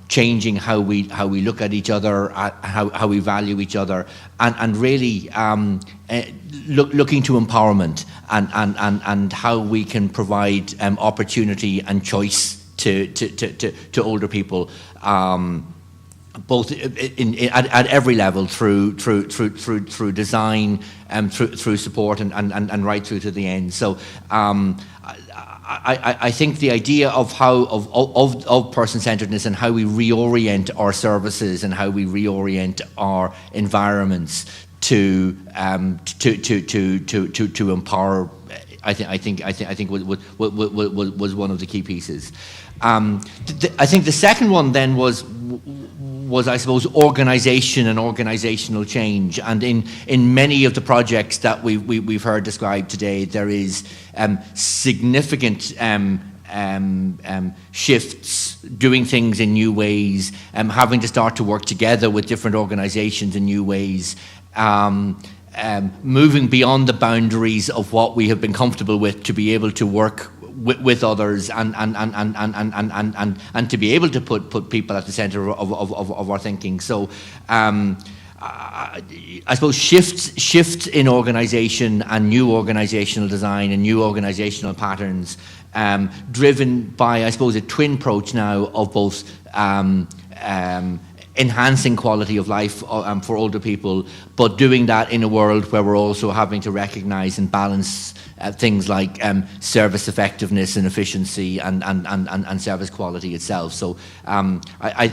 changing how we look at each other, how we value each other, and really looking to empowerment and how we can provide opportunity and choice to older people, both at every level, through design, through support, and right through to the end. So I think the idea of person-centeredness and how we reorient our services and how we reorient our environments to empower, I think was one of the key pieces. I think the second one then was I suppose organisation and organisational change, and in many of the projects that we've heard described today, there is significant shifts, doing things in new ways, having to start to work together with different organisations in new ways. Moving beyond the boundaries of what we have been comfortable with to be able to work with others and to be able to put people at the centre of our thinking. So I suppose shifts in organisation and new organisational design and new organisational patterns, driven by, I suppose, a twin approach now of both enhancing quality of life for older people, but doing that in a world where we're also having to recognise and balance things like service effectiveness and efficiency and service quality itself. So I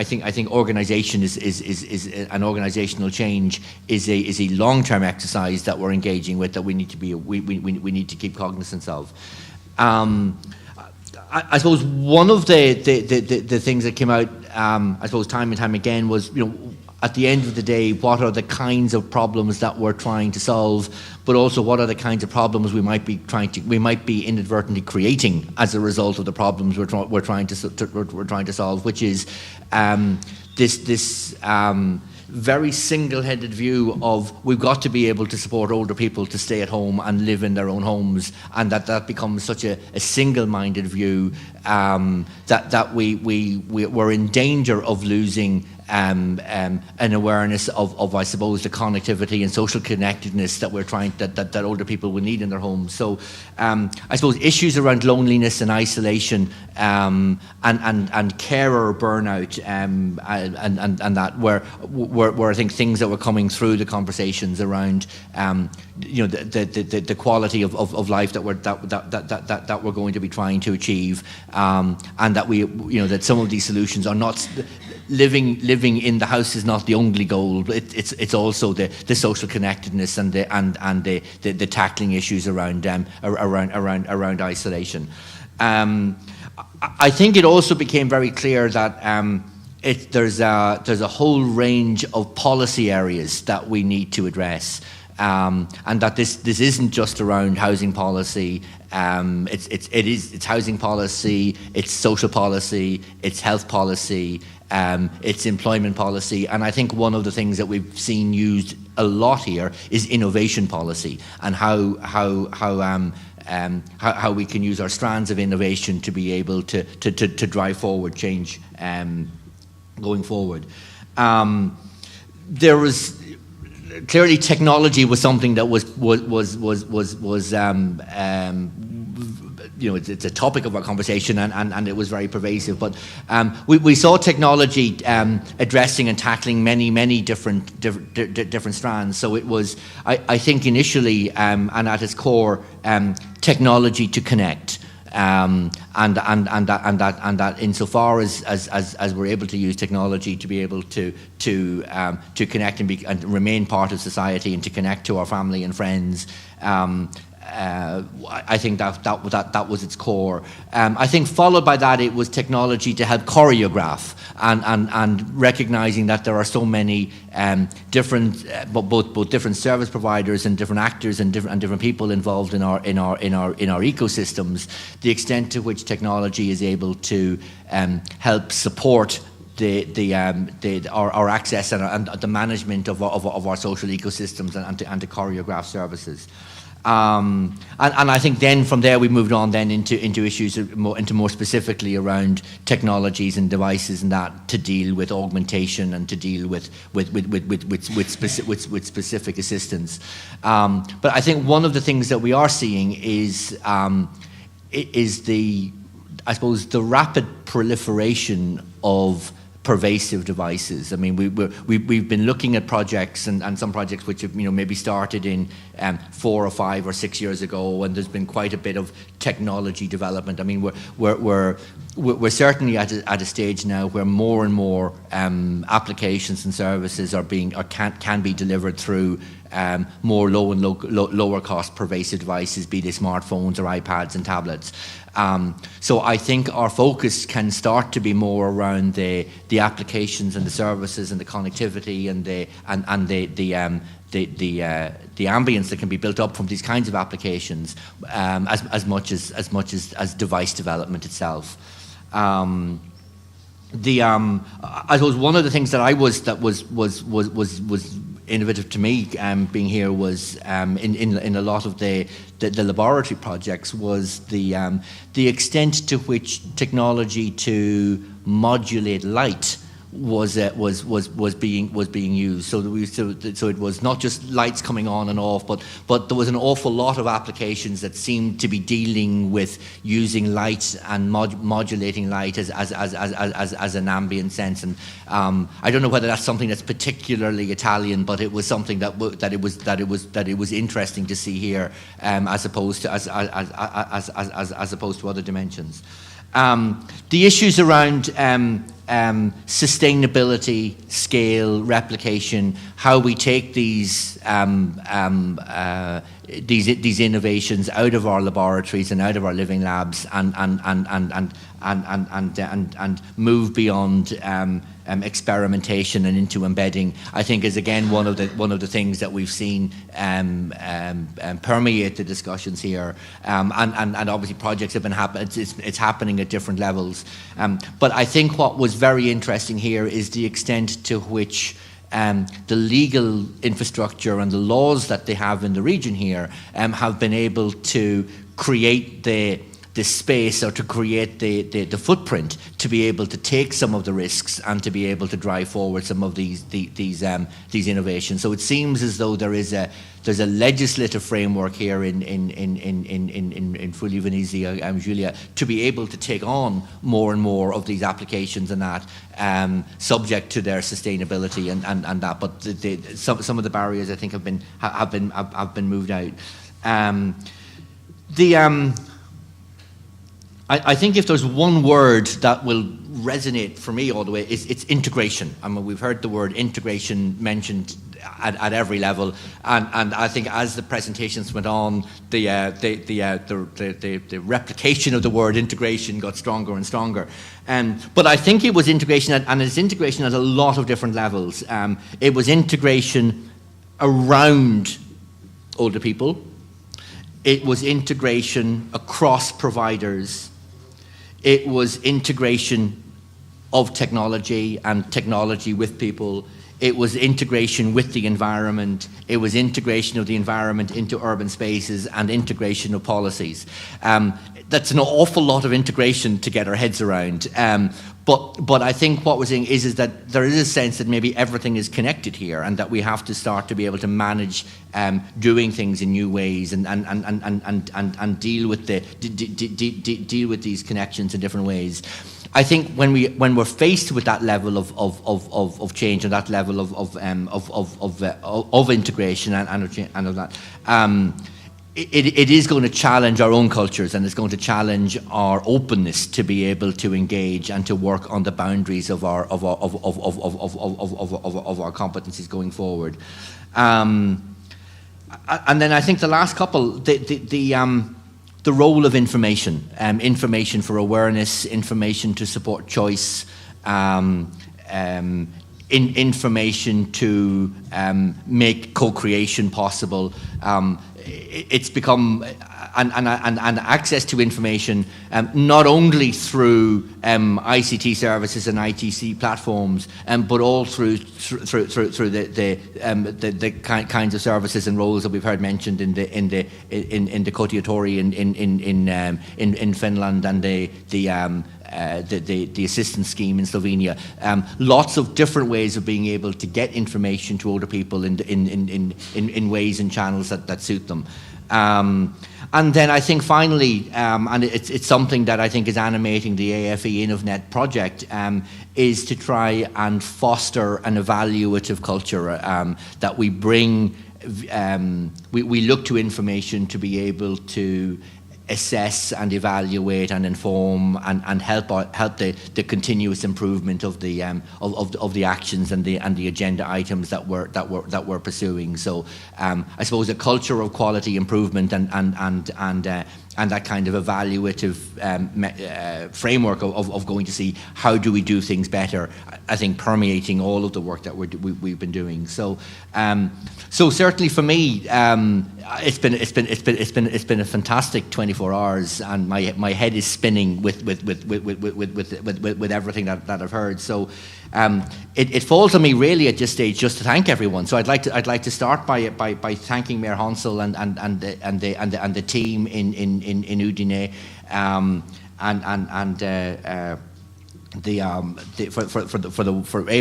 think organisation is an organisational change is a long-term exercise that we're engaging with, that we need to keep cognizance of. I suppose one of the things that came out, I suppose time and time again, was, at the end of the day, what are the kinds of problems that we're trying to solve, but also what are the kinds of problems we might be inadvertently creating as a result of the problems we're trying to solve, which is this very single-headed view of we've got to be able to support older people to stay at home and live in their own homes, and that becomes such a single-minded view that we're in danger of losing an awareness of, I suppose, the connectivity and social connectedness that that older people will need in their homes. So I suppose issues around loneliness and isolation and carer burnout and that were I think things that were coming through the conversations around the quality of life that we're going to be trying to achieve, and that that some of these solutions are not living in the house is not the only goal. It's also the social connectedness and the tackling issues around isolation. I think it also became very clear that there's a whole range of policy areas that we need to address, and that this isn't just around housing policy. It's housing policy, it's social policy, it's health policy, it's employment policy, and I think one of the things that we've seen used a lot here is innovation policy, and how we can use our strands of innovation to be able to drive forward change going forward. There was clearly technology was something that was it's a topic of our conversation, and it was very pervasive. But we saw technology addressing and tackling many different strands. So it was, I think, initially and at its core, technology to connect. And that insofar as we're able to use technology to be able to connect and remain part of society and to connect to our family and friends, I think that was its core. I think followed by that, it was technology to help choreograph and recognizing that there are so many different, both different service providers and different actors and different people involved in our ecosystems. The extent to which technology is able to help support our access and the management of our social ecosystems and to choreograph services. And I think then from there we moved on then into issues more specifically around technologies and devices and that to deal with augmentation and to deal with specific assistance. But I think one of the things that we are seeing is the rapid proliferation of pervasive devices. I mean, we've been looking at projects and some projects which have maybe started in 4 or 5 or 6 years ago, and there's been quite a bit of technology development. I mean, we're certainly at a stage now where more and more applications and services can be delivered through more lower cost pervasive devices, be they smartphones or iPads and tablets. So I think our focus can start to be more around the applications and the services and the connectivity and the ambience that can be built up from these kinds of applications, as much as device development itself. I suppose one of the things that was innovative to me, being here, was in a lot of the laboratory projects was the extent to which technology to modulate light was being used. So it was not just lights coming on and off, but there was an awful lot of applications that seemed to be dealing with using light and modulating light as an ambient sense. And I don't know whether that's something that's particularly Italian, but it was something that it was interesting to see here, as opposed to other dimensions. The issues around sustainability, scale, replication, how we take these innovations out of our laboratories and out of our living labs and move beyond experimentation and into embedding, I think is again one of the things that we've seen permeate the discussions here, and obviously projects have been happening. It's happening at different levels, but I think what was very interesting here is the extent to which the legal infrastructure and the laws that they have in the region here have been able to create the space, or to create the footprint to be able to take some of the risks and to be able to drive forward some of these innovations. So it seems as though there's a legislative framework here in Friuli Venezia, Giulia, to be able to take on more and more of these applications and that, subject to their sustainability and that. But some of the barriers, I think, have been moved out. I think if there's one word that will resonate for me all the way, it's integration. I mean, we've heard the word integration mentioned at every level, and I think as the presentations went on, the replication of the word integration got stronger and stronger. But I think it was integration, and it's integration at a lot of different levels. It was integration around older people. It was integration across providers. It was integration of technology and technology with people. It was integration with the environment. It was integration of the environment into urban spaces and integration of policies. That's an awful lot of integration to get our heads around. But I think what we're seeing is that there is a sense that maybe everything is connected here, and that we have to start to be able to manage doing things in new ways and deal with deal with these connections in different ways. I think when we're faced with that level of change and that level of integration and of that. It is going to challenge our own cultures, and it's going to challenge our openness to be able to engage and to work on the boundaries of our competencies going forward. And then I think the last couple, the role of information, information for awareness, information to support choice, information to make co-creation possible. It's become, and access to information, not only through ICT services and ITC platforms, but all through the kinds of services and roles that we've heard mentioned in the Kotiatori in Finland, and the assistance scheme in Slovenia. Lots of different ways of being able to get information to older people in ways and channels that suit them. And then I think finally, and it's something that I think is animating the AFE InnovNet project, is to try and foster an evaluative culture, that we bring, we look to information to be able to assess and evaluate and inform and help the continuous improvement of the actions and the agenda items that we're pursuing. So I suppose a culture of quality improvement and that kind of evaluative framework of going to see how do we do things better, I think permeating all of the work that we've been doing. So certainly for me, it's been a fantastic 24 hours, and my head is spinning with everything that I've heard. So it falls on me really at this stage just to thank everyone. So I'd like to start by thanking Mayor Hansel and the team in Udine,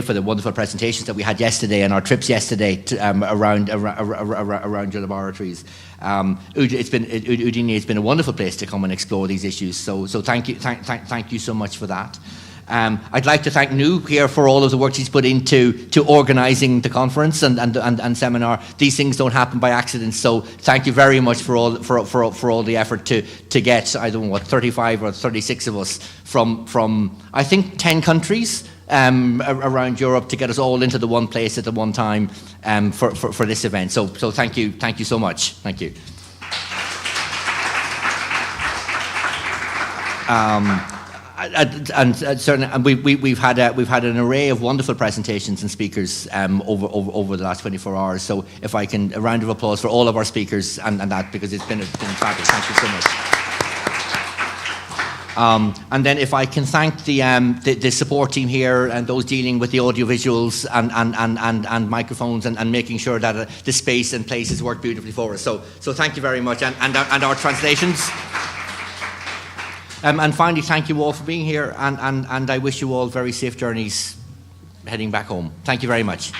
for the wonderful presentations that we had yesterday and our trips yesterday around your laboratories. Udine has been a wonderful place to come and explore these issues. So thank you so much for that. I'd like to thank Nu here for all of the work he's put into organising the conference and seminar. These things don't happen by accident, so thank you very much for all the effort to get, I don't know what, 35 or 36 of us from I think 10 countries around Europe to get us all into the one place at the one time for this event. So thank you so much. Thank you. And certainly, we've had an array of wonderful presentations and speakers over the last 24 hours. So if I can, a round of applause for all of our speakers and that, because it's been fabulous. Thank you so much. And then if I can thank the support team here and those dealing with the audiovisuals and microphones and making sure that the space and places work beautifully for us. So thank you very much, and our translations. And finally, thank you all for being here, and I wish you all very safe journeys heading back home. Thank you very much.